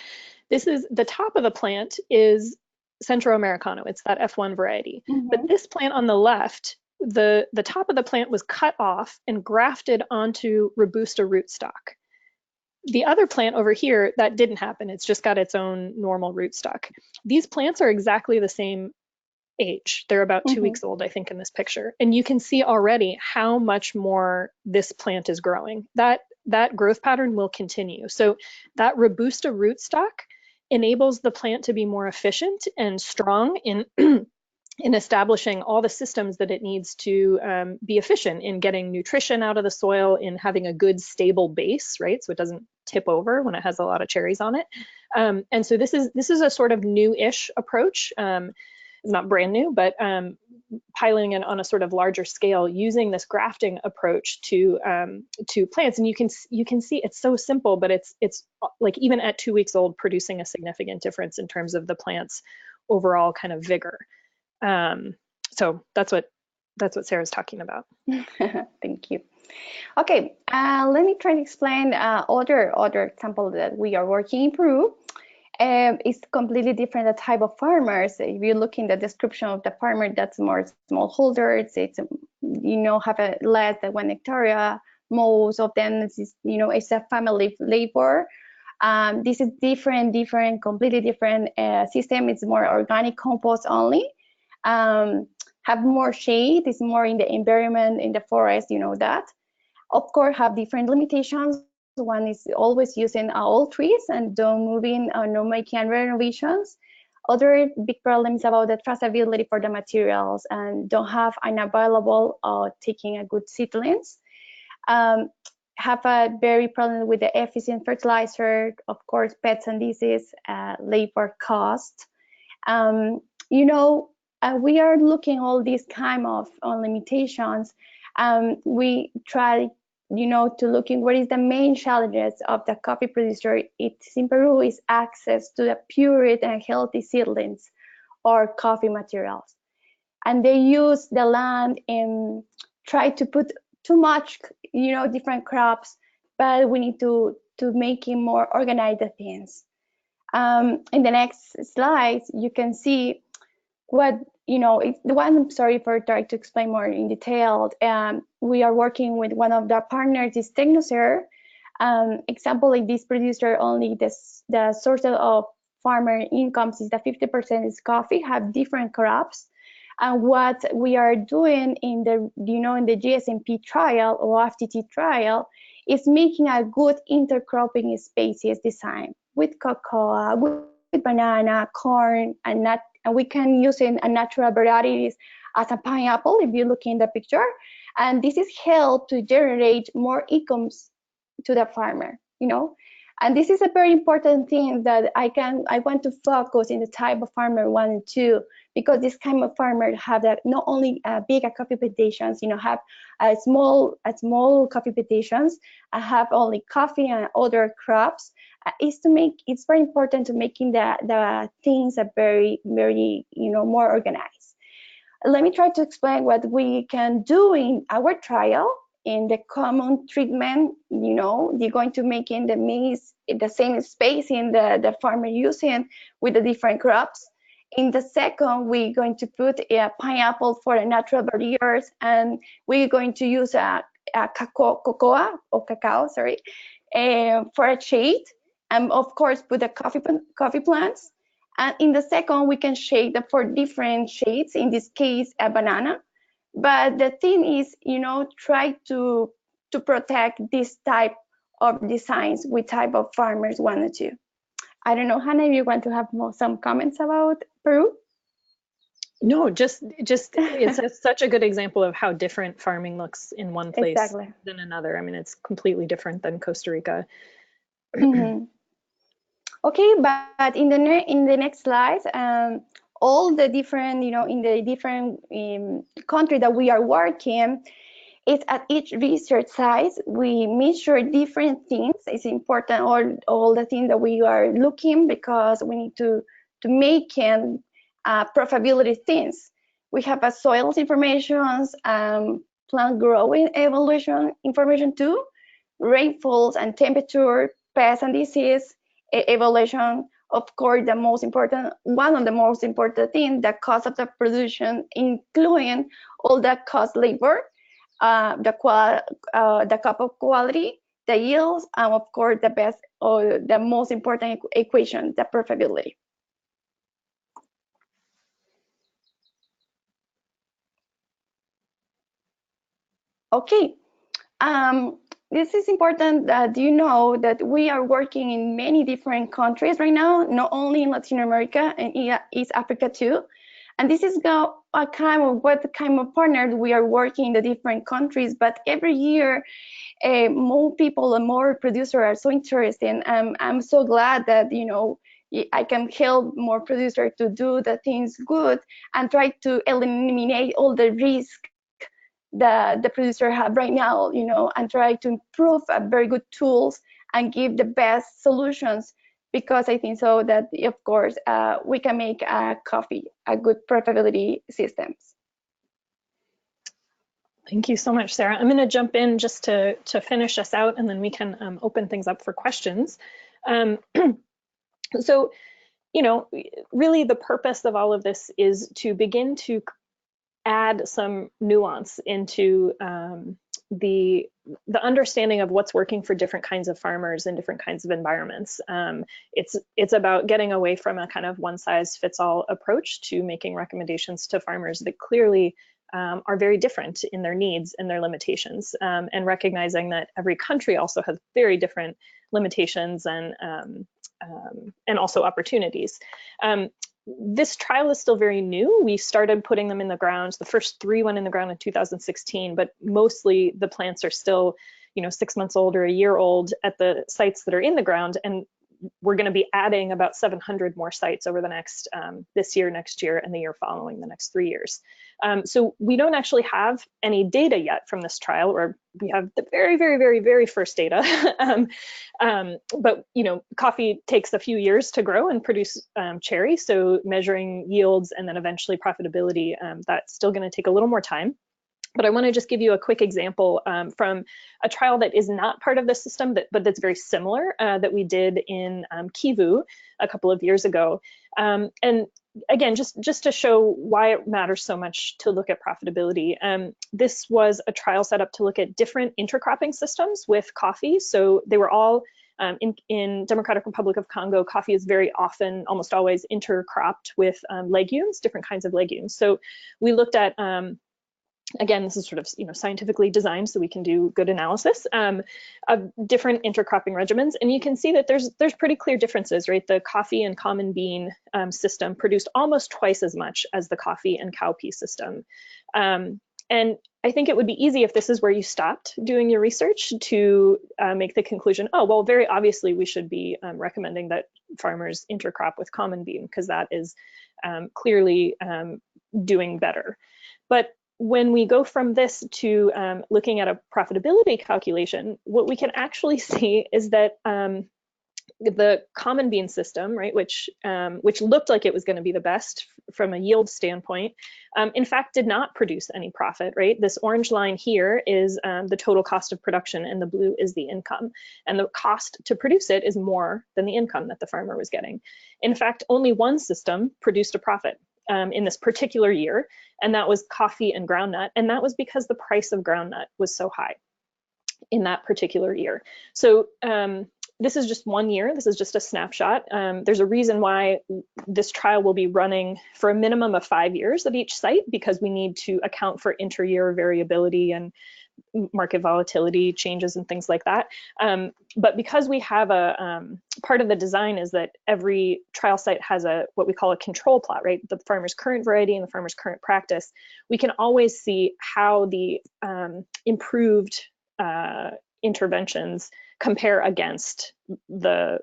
this is the top of the plant is Centro Americano. It's that F1 variety. Mm-hmm. But this plant on the left, the top of the plant was cut off and grafted onto Robusta rootstock. The other plant over here, that didn't happen. It's just got its own normal rootstock. These plants are exactly the same age. They're about 2 weeks old, I think, in this picture. And you can see already how much more this plant is growing. That growth pattern will continue. So that Robusta rootstock enables the plant to be more efficient and strong in in establishing all the systems that it needs to be efficient in getting nutrition out of the soil, in having a good stable base, right? So it doesn't tip over when it has a lot of cherries on it. And so this is a sort of new-ish approach. It's not brand new, but piloting it on a sort of larger scale, using this grafting approach to plants. And you can see it's so simple, but it's like even at 2 weeks old, producing a significant difference in terms of the plant's overall kind of vigor. So that's what Sarah's talking about. Thank you. Okay, let me try to explain other example that we are working in Peru. It's completely different the type of farmers. If you look in the description of the farmer, that's more smallholder. It's have a less than 1 hectare. Most of them it's a family labor. This is different, completely different system. It's more organic compost only. Have more shade. It's more in the environment, in the forest. That. Of course, have different limitations. One is always using old trees and don't moving or no making renovations. Other big problems about the traceability for the materials and don't have unavailable or taking a good seedlings. Have a very problem with the efficient fertilizer, of course, pests and disease, labor cost. We are looking all these kind of limitations. We try to looking what is the main challenges of the coffee producer. It's in Peru is access to the pure and healthy seedlings or coffee materials. And they use the land in try to put too much, different crops, but we need to make it more organized things. In the next slide, you can see what, the one, I'm sorry for trying to explain more in detail. We are working with one of the partners is Technocer. Example, like this producer, only the source of farmer incomes is that 50% is coffee, have different crops. And what we are doing in the, in the GSMP trial or FTT trial is making a good intercropping species design with cocoa, with banana, corn, and nut. And we can use a natural varieties as a pineapple, if you look in the picture. And this is help to generate more incomes to the farmer, And this is a very important thing that I want to focus in the type of farmer 1 and 2, because this kind of farmer have that not only big coffee plantations, have small coffee plantations, have only coffee and other crops. It's very important to making the things are very, very, more organized. Let me try to explain what we can do in our trial. In the common treatment, they're going to make in the same space in the farmer using with the different crops. In the second, we're going to put a pineapple for the natural barriers, and we're going to use a cacao for a shade, and of course put the coffee plants. And in the second, we can shade for different shades, in this case a banana. But the thing is, try to protect this type of designs with type of farmers 1 and 2. I don't know, Hannah, if you want to have some comments about Peru? No, just it's such a good example of how different farming looks in one place Exactly. than another. I mean, it's completely different than Costa Rica. Mm-hmm. Okay, but in the next slide, all the different, in the different country that we are working, it's at each research site, we measure different things. It's important, all the things that we are looking, because we need to make profitability things. We have a soils information, plant growing evolution information too, rainfalls and temperature, pests and disease, evaluation. Of course, one of the most important things, the cost of the production, including all the cost labor, the cup of quality, the yields, and of course the best or the most important equation, the profitability. Okay. This is important that you know that we are working in many different countries right now, not only in Latin America and East Africa too. And this is what kind of partners we are working in the different countries. But every year, more people and more producers are so interested. I'm so glad that I can help more producers to do the things good and try to eliminate all the risk the producer have right now, and try to improve very good tools and give the best solutions, because I think so that of course we can make coffee a good profitability systems. Thank you so much, Sarah. I'm going to jump in just to finish us out, and then we can open things up for questions. So, really the purpose of all of this is to begin to add some nuance into the understanding of what's working for different kinds of farmers in different kinds of environments. It's about getting away from a kind of one-size-fits-all approach to making recommendations to farmers that clearly are very different in their needs and their limitations, and recognizing that every country also has very different limitations and also opportunities. This trial is still very new. We started putting them in the ground. The first 3 went in the ground in 2016, but mostly the plants are still, 6 months old or a year old at the sites that are in the ground. And we're going to be adding about 700 more sites over the next, this year, next year, and the year following, the next 3 years. So we don't actually have any data yet from this trial, or we have the very, very, very, very first data. But coffee takes a few years to grow and produce cherry. So measuring yields and then eventually profitability, that's still going to take a little more time. But I want to just give you a quick example from a trial that is not part of the system, but that's very similar that we did in Kivu a couple of years ago. And again, just to show why it matters so much to look at profitability. This was a trial set up to look at different intercropping systems with coffee. So they were all in Democratic Republic of Congo, coffee is very often, almost always, intercropped with legumes, different kinds of legumes. So we looked at again, this is sort of scientifically designed so we can do good analysis of different intercropping regimens, and you can see that there's pretty clear differences, right? The coffee and common bean system produced almost twice as much as the coffee and cowpea system. And I think it would be easy if this is where you stopped doing your research to make the conclusion, oh, well, very obviously we should be recommending that farmers intercrop with common bean because that is clearly doing better. But when we go from this to looking at a profitability calculation, what we can actually see is that the common bean system, right, which looked like it was going to be the best from a yield standpoint, in fact did not produce any profit, right? This orange line here is the total cost of production, and the blue is the income. And the cost to produce it is more than the income that the farmer was getting. In fact, only one system produced a profit in this particular year, and that was coffee and groundnut. And that was because the price of groundnut was so high in that particular year. So this is just 1 year. This is just a snapshot. There's a reason why this trial will be running for a minimum of 5 years at each site, because we need to account for inter-year variability and market volatility changes and things like that. But because we have a part of the design is that every trial site has what we call a control plot, right? The farmer's current variety and the farmer's current practice. We can always see how the improved interventions compare against the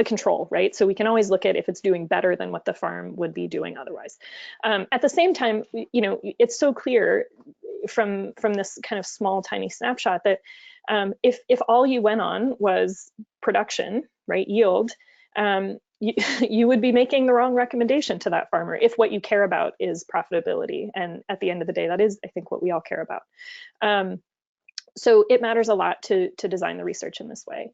control, right? So we can always look at if it's doing better than what the farm would be doing otherwise. At the same time, it's so clear from this kind of small, tiny snapshot that if all you went on was production, right, yield, you would be making the wrong recommendation to that farmer if what you care about is profitability. And at the end of the day, that is, I think, what we all care about. So it matters a lot to design the research in this way.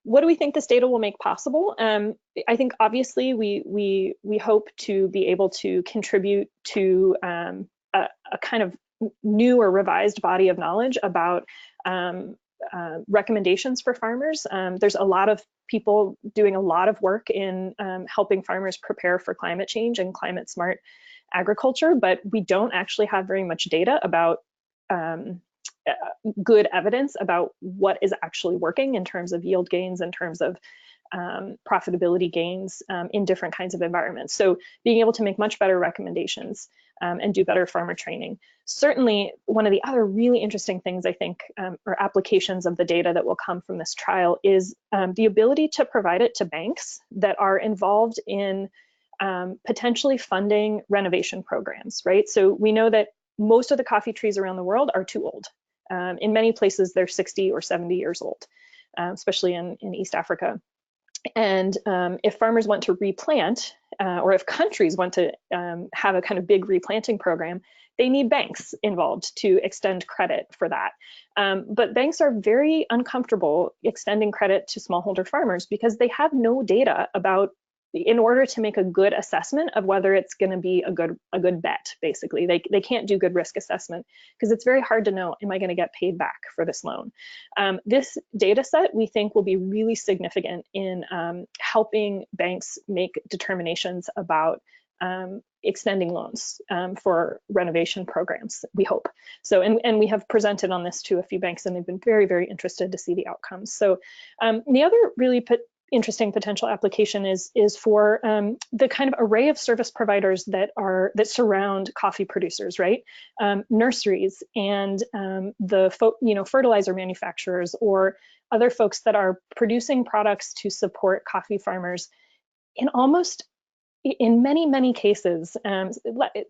What do we think this data will make possible? I think obviously we hope to be able to contribute to a kind of new or revised body of knowledge about recommendations for farmers. There's a lot of people doing a lot of work in helping farmers prepare for climate change and climate smart agriculture, but we don't actually have very much data about good evidence about what is actually working in terms of yield gains, in terms of profitability gains in different kinds of environments. So being able to make much better recommendations and do better farmer training. Certainly, one of the other really interesting things I think, or applications of the data that will come from this trial is the ability to provide it to banks that are involved in potentially funding renovation programs, right? So we know that most of the coffee trees around the world are too old. In many places, they're 60 or 70 years old, especially in East Africa. And if farmers want to replant, or if countries want to have a kind of big replanting program, they need banks involved to extend credit for that. But banks are very uncomfortable extending credit to smallholder farmers because they have no data about, in order to make a good assessment of whether it's going to be a good bet, basically. They can't do good risk assessment because it's very hard to know, am I going to get paid back for this loan? This data set, we think, will be really significant in helping banks make determinations about extending loans for renovation programs, we hope. So, and we have presented on this to a few banks, and they've been very, very interested to see the outcomes. So the other really interesting potential application is for the kind of array of service providers that surround coffee producers, right? Nurseries and the fertilizer manufacturers, or other folks that are producing products to support coffee farmers. In many cases,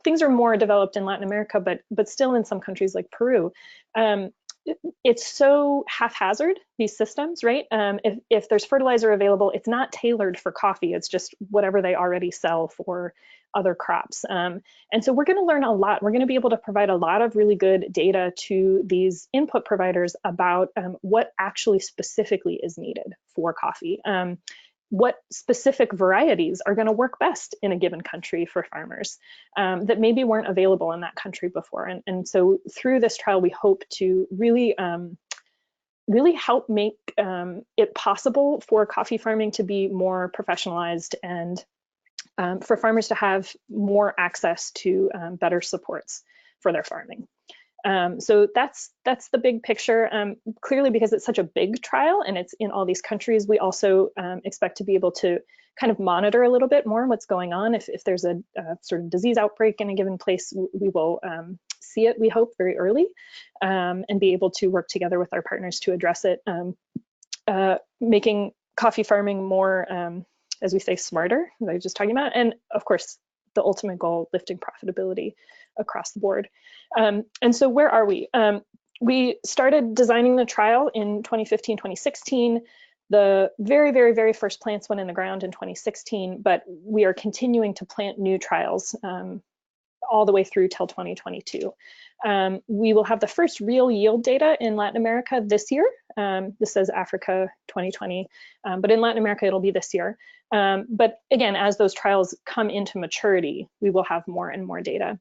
things are more developed in Latin America, but still in some countries like Peru, it's so haphazard, these systems, right? If there's fertilizer available, it's not tailored for coffee. It's just whatever they already sell for other crops. And so we're going to learn a lot. We're going to be able to provide a lot of really good data to these input providers about what actually specifically is needed for coffee. What specific varieties are going to work best in a given country for farmers that maybe weren't available in that country before. And so through this trial, we hope to really help make it possible for coffee farming to be more professionalized and for farmers to have more access to better supports for their farming. So that's the big picture. Clearly, because it's such a big trial and it's in all these countries, we also expect to be able to kind of monitor a little bit more what's going on. If there's a sort of disease outbreak in a given place, we will see it, we hope, very early, and be able to work together with our partners to address it, making coffee farming more, as we say, smarter, as I was just talking about, and of course, the ultimate goal, lifting profitability across the board. And so where are we? We started designing the trial in 2015, 2016. The very, very, very first plants went in the ground in 2016, but we are continuing to plant new trials all the way through till 2022. We will have the first real yield data in Latin America this year. This says Africa 2020, but in Latin America, it'll be this year. But again, as those trials come into maturity, we will have more and more data.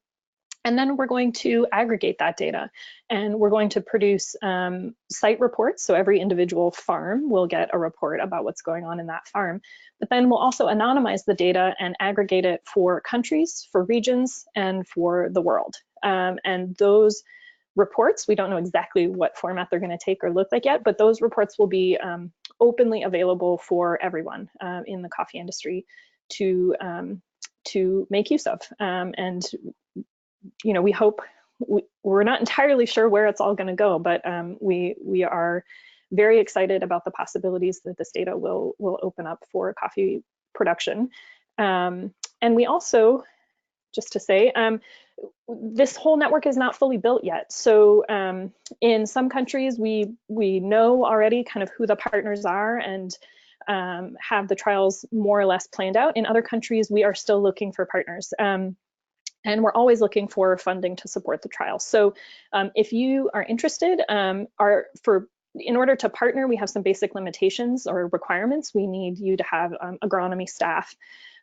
And then we're going to aggregate that data and we're going to produce site reports. So every individual farm will get a report about what's going on in that farm. But then we'll also anonymize the data and aggregate it for countries, for regions, and for the world. And those reports, we don't know exactly what format they're going to take or look like yet, but those reports will be openly available for everyone in the coffee industry to make use of. And you know, we hope, we're not entirely sure where it's all going to go, but we are very excited about the possibilities that this data will open up for coffee production. And we also, just to say, this whole network is not fully built yet. So in some countries, we know already kind of who the partners are and have the trials more or less planned out. In other countries, we are still looking for partners. And we're always looking for funding to support the trial. So if you are interested, in order to partner, we have some basic limitations or requirements. We need you to have agronomy staff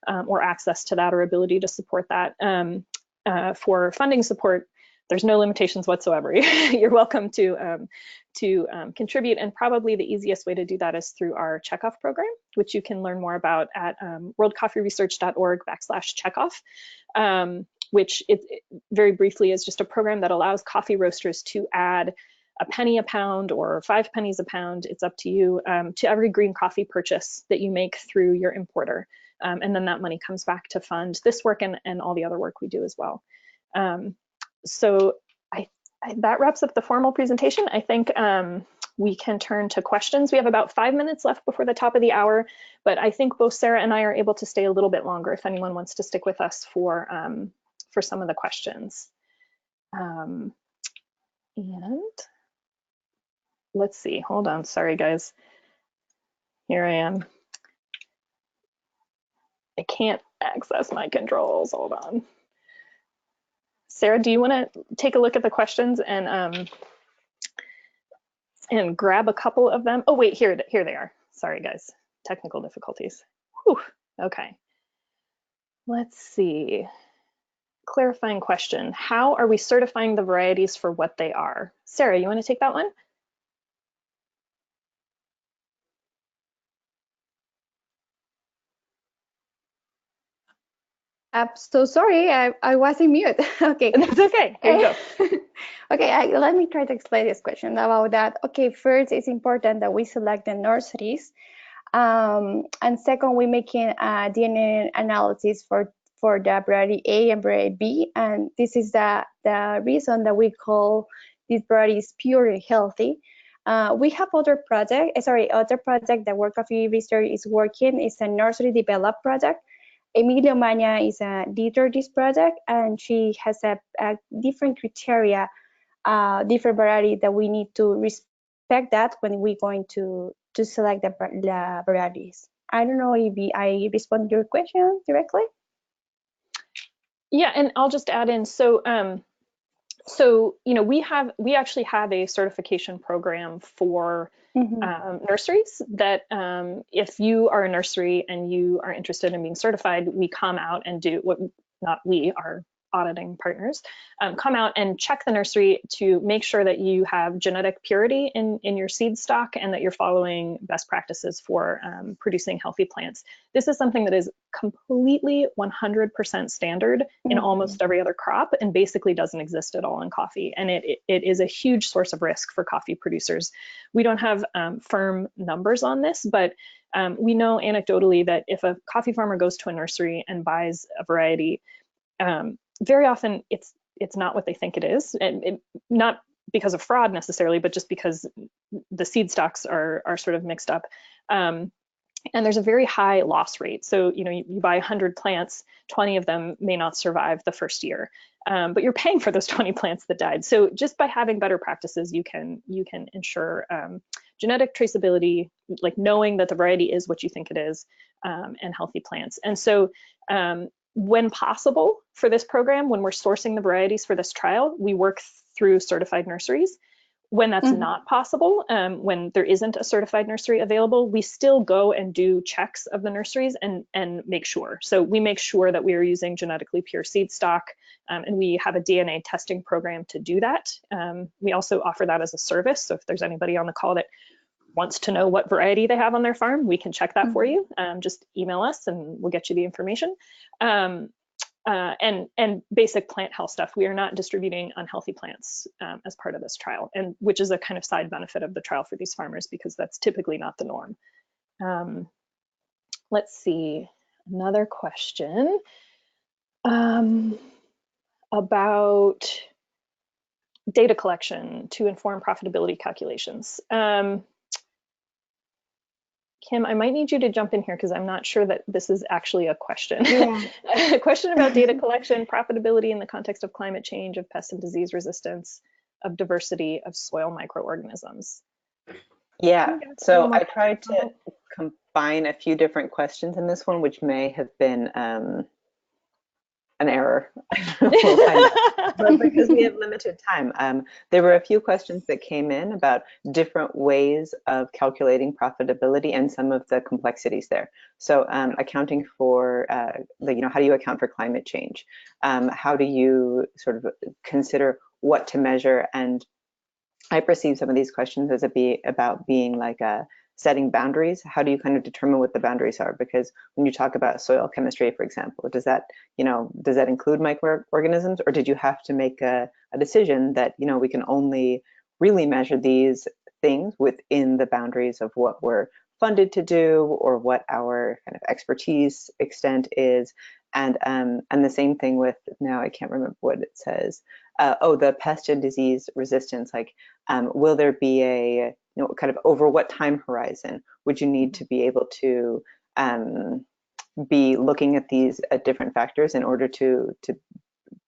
or access to that or ability to support that. For funding support, there's no limitations whatsoever. You're welcome to contribute, and probably the easiest way to do that is through our checkoff program, which you can learn more about at worldcoffeeresearch.org/checkoff. Which very briefly is just a program that allows coffee roasters to add a penny a pound or 5 pennies a pound, it's up to you, to every green coffee purchase that you make through your importer. And then that money comes back to fund this work and all the other work we do as well. So that wraps up the formal presentation. I think we can turn to questions. We have about 5 minutes left before the top of the hour, but I think both Sarah and I are able to stay a little bit longer if anyone wants to stick with us for some of the questions. And let's see, hold on, sorry guys. Here I am. I can't access my controls, hold on. Sarah, do you want to take a look at the questions and grab a couple of them? Oh wait, here they are. Sorry guys, technical difficulties. Whew. Okay, let's see. Clarifying question, how are we certifying the varieties for what they are? Sarah, you want to take that one? I'm so sorry, I was in mute. Okay. That's okay, here you go. Okay, let me try to explain this question about that. Okay, first, it's important that we select the nurseries. And second, we're making a DNA analysis for the variety A and variety B. And this is the reason that we call these varieties pure and healthy. We have other project that World Coffee Research is working. It's a nursery developed project. Emilio Maña is a leader of this project, and she has a different criteria, different variety that we need to respect that when we're going to select the varieties. I don't know if I respond to your question directly. Yeah, and I'll just add in, we actually have a certification program for Hmm. nurseries that if you are a nursery and you are interested in being certified, we come out and do what, not we, our auditing partners, come out and check the nursery to make sure that you have genetic purity in your seed stock and that you're following best practices for producing healthy plants. This is something that is completely 100% standard in Hmm. almost every other crop and basically doesn't exist at all in coffee. And it is a huge source of risk for coffee producers. We don't have firm numbers on this, but we know anecdotally that if a coffee farmer goes to a nursery and buys a variety, very often it's not what they think it is, and not because of fraud necessarily, but just because the seed stocks are sort of mixed up. And there's a very high loss rate. So, you buy 100 plants, 20 of them may not survive the first year, but you're paying for those 20 plants that died. So just by having better practices, you can ensure genetic traceability, like knowing that the variety is what you think it is, and healthy plants. And so, when possible for this program, when we're sourcing the varieties for this trial, we work through certified nurseries. When that's Hmm. not possible, when there isn't a certified nursery available, we still go and do checks of the nurseries and make sure. So we make sure that we are using genetically pure seed stock, and we have a DNA testing program to do that. We also offer that as a service. So if there's anybody on the call that wants to know what variety they have on their farm, we can check that for Hmm. you. Just email us and we'll get you the information. Um, and basic plant health stuff. We are not distributing unhealthy plants as part of this trial, and which is a kind of side benefit of the trial for these farmers because that's typically not the norm. Um, let's see, another question um, about data collection to inform profitability calculations. Kim, I might need you to jump in here because I'm not sure that this is actually a question. Yeah. A question about data collection, profitability in the context of climate change, of pest and disease resistance, of diversity of soil microorganisms. Can Yeah, you give us a little so more I tried to context? combine a few different questions in this one, which may have been an error. We'll find out. But because we have limited time, there were a few questions that came in about different ways of calculating profitability and some of the complexities there. So accounting for, how do you account for climate change? How do you sort of consider what to measure? And I perceive some of these questions as about being like setting boundaries. How do you kind of determine what the boundaries are? Because when you talk about soil chemistry, for example, does that include microorganisms, or did you have to make a decision that we can only really measure these things within the boundaries of what we're funded to do or what our kind of expertise extent is? And the same thing with, now I can't remember what it says. The pest and disease resistance, like will there be kind of over what time horizon would you need to be able to be looking at these different factors in order to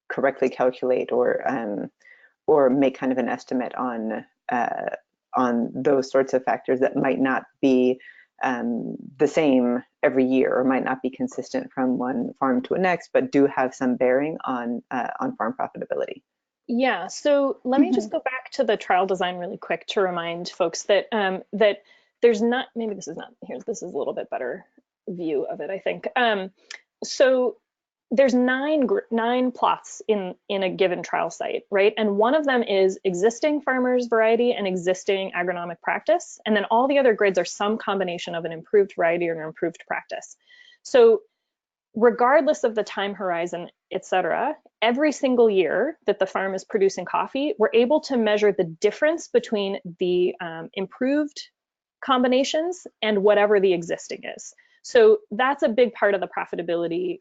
correctly calculate or make kind of an estimate on those sorts of factors that might not be the same every year or might not be consistent from one farm to the next, but do have some bearing on farm profitability. Yeah, so let me just Hmm. go back to the trial design really quick to remind folks that that there's not, maybe this is not here, this is a little bit better view of it, I think. So there's nine plots in a given trial site, right? And one of them is existing farmers variety and existing agronomic practice, and then all the other grids are some combination of an improved variety or an improved practice. So regardless of the time horizon, et cetera, every single year that the farm is producing coffee, we're able to measure the difference between the improved combinations and whatever the existing is. So that's a big part of the profitability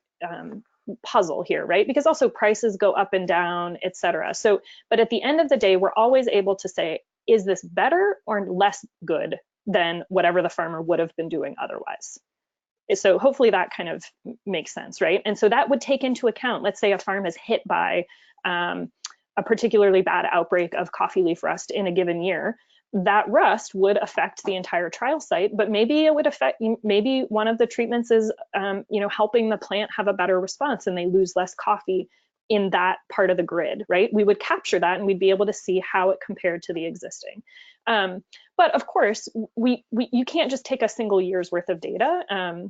puzzle here, right? Because also prices go up and down, et cetera. So, but at the end of the day, we're always able to say, is this better or less good than whatever the farmer would have been doing otherwise? So hopefully that kind of makes sense, right? And so that would take into account, let's say a farm is hit by a particularly bad outbreak of coffee leaf rust in a given year. that rust would affect the entire trial site, but maybe it would affect, maybe one of the treatments is, helping the plant have a better response and they lose less coffee in that part of the grid, right? We would capture that and we'd be able to see how it compared to the existing. But of course, you can't just take a single year's worth of data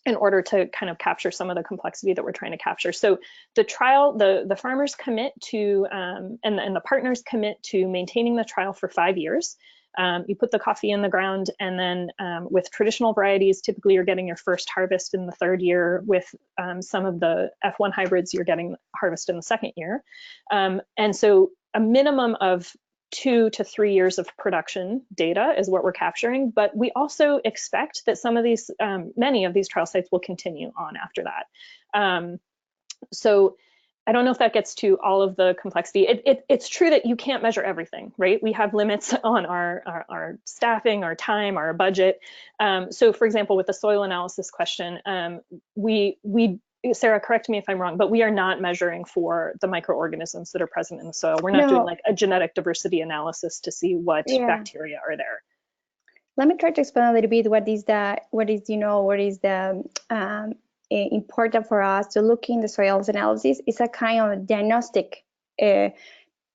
in order to kind of capture some of the complexity that we're trying to capture. So the trial, the farmers commit to, and the partners commit to maintaining the trial for 5 years. You put the coffee in the ground, and then with traditional varieties, typically you're getting your first harvest in the 3rd year. With some of the F1 hybrids, you're getting harvest in the 2nd year. And so a minimum of 2 to 3 years of production data is what we're capturing, but we also expect that some of these, many of these trial sites will continue on after that. So I don't know if that gets to all of the complexity. It's true that you can't measure everything, right? We have limits on our staffing, our time, our budget. So for example, with the soil analysis question, Sarah, correct me if I'm wrong, but we are not measuring for the microorganisms that are present in the soil. We're not doing like a genetic diversity analysis to see what bacteria are there. Let me try to explain a little bit what is the important for us to look in the soils analysis. It's a kind of diagnostic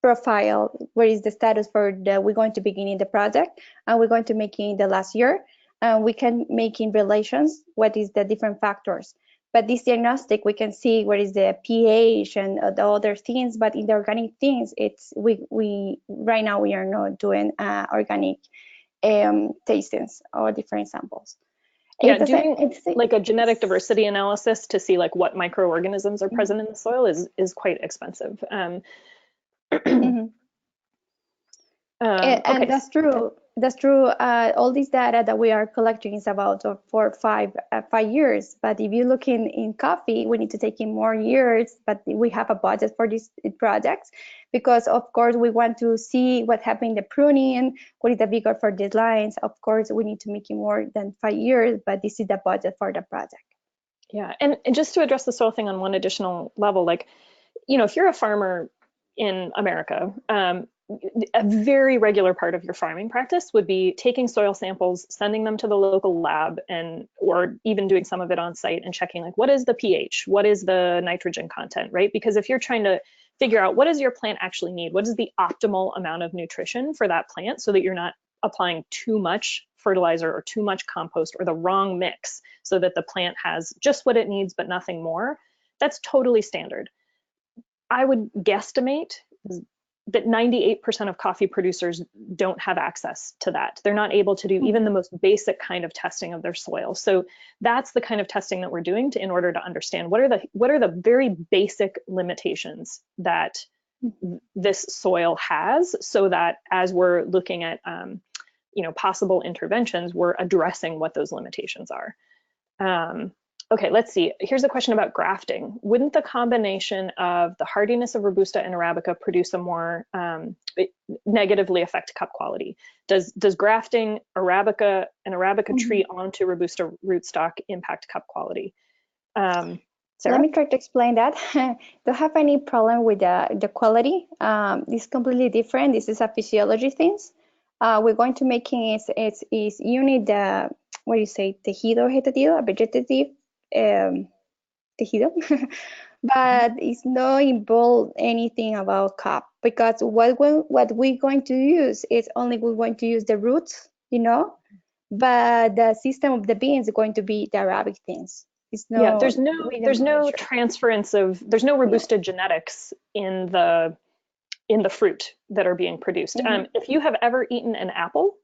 profile. What is the status for we're going to begin in the project, and we're going to make in the last year, and we can make in relations what is the different factors. But this diagnostic, we can see what is the pH and the other things. But in the organic things, it's we right now we are not doing organic tastings or different samples. Yeah, doing like a genetic diversity analysis to see like what microorganisms are present in the soil is quite expensive. And Okay. that's true. That's true. All this data that we are collecting is about 4 or 5 years. But if you look in coffee, we need to take in more years. But we have a budget for these projects because, of course, we want to see what happened in the pruning, what is the vigor for these lines. Of course, we need to make it more than 5 years, but this is the budget for the project. Yeah, and just to address the soil thing on one additional level, like, if you're a farmer in America, a very regular part of your farming practice would be taking soil samples, sending them to the local lab, or even doing some of it on site and checking like, what is the pH, what is the nitrogen content, right? Because if you're trying to figure out what does your plant actually need, what is the optimal amount of nutrition for that plant so that you're not applying too much fertilizer or too much compost or the wrong mix so that the plant has just what it needs but nothing more, that's totally standard. I would guesstimate that 98% of coffee producers don't have access to that. They're not able to do even the most basic kind of testing of their soil. So that's the kind of testing that we're doing in order to understand what are the very basic limitations that this soil has, so that as we're looking at possible interventions, we're addressing what those limitations are. Okay, let's see. Here's a question about grafting. Wouldn't the combination of the hardiness of Robusta and Arabica produce a more negatively affect cup quality? Does grafting an Arabica tree onto Robusta rootstock impact cup quality? Sarah? Let me try to explain that. Don't have any problem with the quality. It's completely different. This is a physiology things. We're going to making is unit the what do you say, tejido vegetativo, vegetative tejido, but it's not involved anything about cup, because what we're going to use is only we're going to use the roots, but the system of the beans is going to be the Arabic things. It's no, yeah, there's no transference of, there's no Robusta genetics in the fruit that are being produced. If you have ever eaten an apple,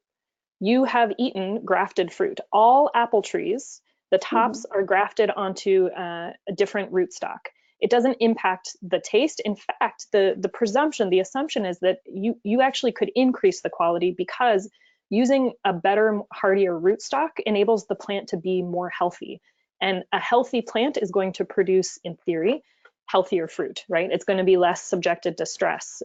you have eaten grafted fruit. All apple trees, the tops are grafted onto a different rootstock. It doesn't impact the taste. In fact, the presumption, the assumption is that you actually could increase the quality, because using a better, hardier rootstock enables the plant to be more healthy. And a healthy plant is going to produce, in theory, healthier fruit, right? It's going to be less subjected to stress.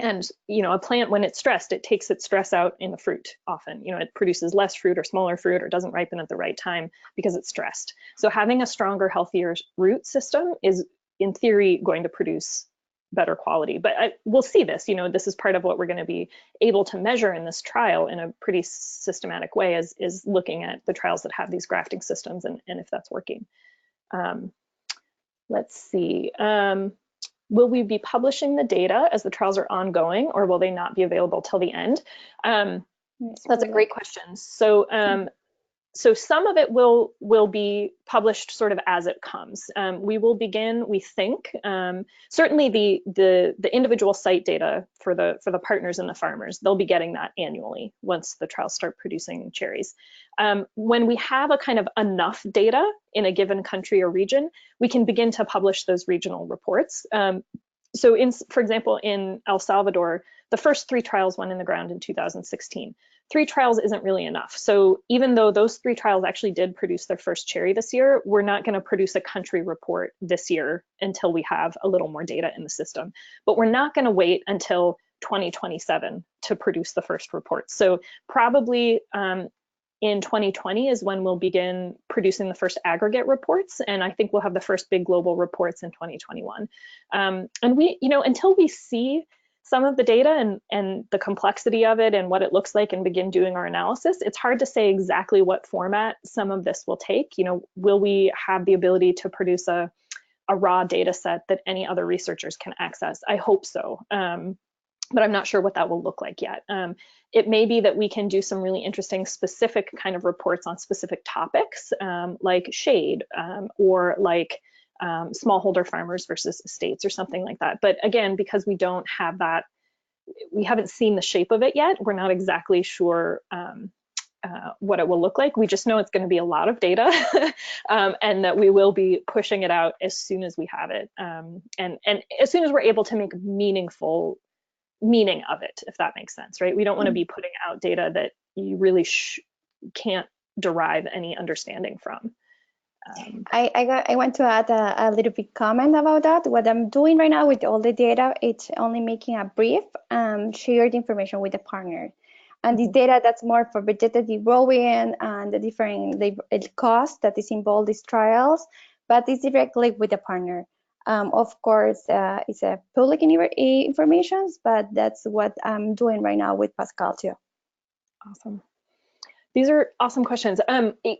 And a plant, when it's stressed, it takes its stress out in the fruit often. It produces less fruit or smaller fruit, or doesn't ripen at the right time because it's stressed. So having a stronger, healthier root system is, in theory, going to produce better quality. But we'll see this, this is part of what we're going to be able to measure in this trial in a pretty systematic way, is looking at the trials that have these grafting systems and if that's working. Let's see. Will we be publishing the data as the trials are ongoing, or will they not be available till the end? That's a great question. So some of it will be published sort of as it comes. We will begin, we think, certainly the individual site data for the partners and the farmers, they'll be getting that annually once the trials start producing cherries. When we have a kind of enough data in a given country or region, we can begin to publish those regional reports. So for example, in El Salvador, the first 3 trials went in the ground in 2016. 3 trials isn't really enough. So even though those 3 trials actually did produce their first cherry this year, we're not going to produce a country report this year until we have a little more data in the system. But we're not going to wait until 2027 to produce the first report. So probably in 2020 is when we'll begin producing the first aggregate reports, and I think we'll have the first big global reports in 2021. And we, until we see some of the data and the complexity of it and what it looks like and begin doing our analysis, it's hard to say exactly what format some of this will take. Will we have the ability to produce a raw data set that any other researchers can access? I hope so, but I'm not sure what that will look like yet. It may be that we can do some really interesting specific kind of reports on specific topics, like shade or like smallholder farmers versus estates or something like that. But again, because we don't have that, we haven't seen the shape of it yet, we're not exactly sure what it will look like. We just know it's going to be a lot of data and that we will be pushing it out as soon as we have it. And as soon as we're able to make meaningful meaning of it, if that makes sense, right? We don't want to be putting out data that you really can't derive any understanding from. I want to add a little bit comment about that. What I'm doing right now with all the data, it's only making a brief shared information with the partner. And this data that's more for vegetative growing and the different costs that is involved in these trials, but it's directly with the partner. Of course, it's a public information, but that's what I'm doing right now with Pascal too. Awesome. These are awesome questions.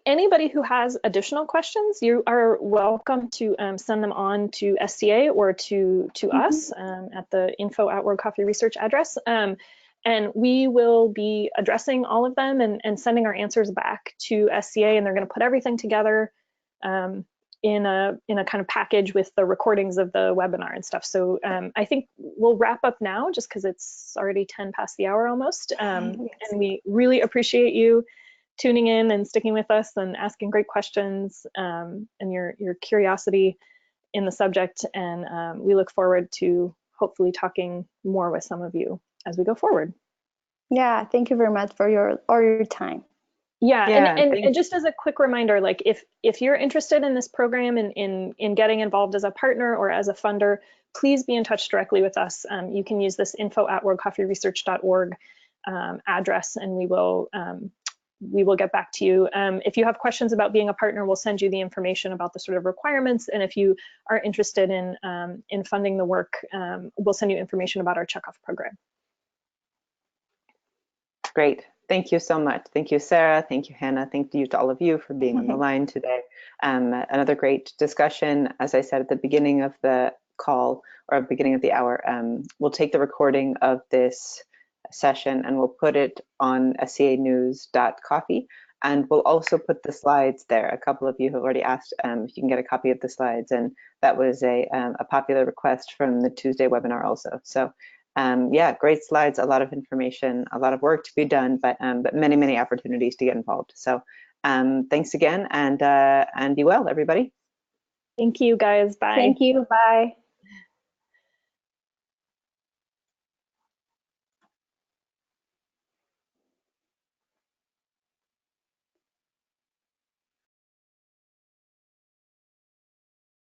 Anybody who has additional questions, you are welcome to send them on to SCA or to us at the info@World Coffee Research address. And we will be addressing all of them and sending our answers back to SCA, and they're going to put everything together in a kind of package with the recordings of the webinar and stuff. So I think we'll wrap up now just because it's already 10 past the hour almost. And we really appreciate you tuning in and sticking with us and asking great questions and your curiosity in the subject. And we look forward to hopefully talking more with some of you as we go forward. Yeah, thank you very much for your time. Yeah, and just as a quick reminder, like if you're interested in this program and in getting involved as a partner or as a funder, please be in touch directly with us. You can use this info@worldcoffeeresearch.org address, and we will get back to you. If you have questions about being a partner, we'll send you the information about the sort of requirements. And if you are interested in funding the work, we'll send you information about our checkoff program. Great. Thank you so much. Thank you, Sarah. Thank you, Hannah. Thank you to all of you for being on the line today. Another great discussion. As I said at the beginning of the call or beginning of the hour, we'll take the recording of this session and we'll put it on scanews.coffee, and we'll also put the slides there. A couple of you have already asked if you can get a copy of the slides, and that was a popular request from the Tuesday webinar also. So yeah, great slides, a lot of information, a lot of work to be done, but many, many opportunities to get involved. So thanks again, and be well, everybody. Thank you, guys. Bye. Thank you. Bye.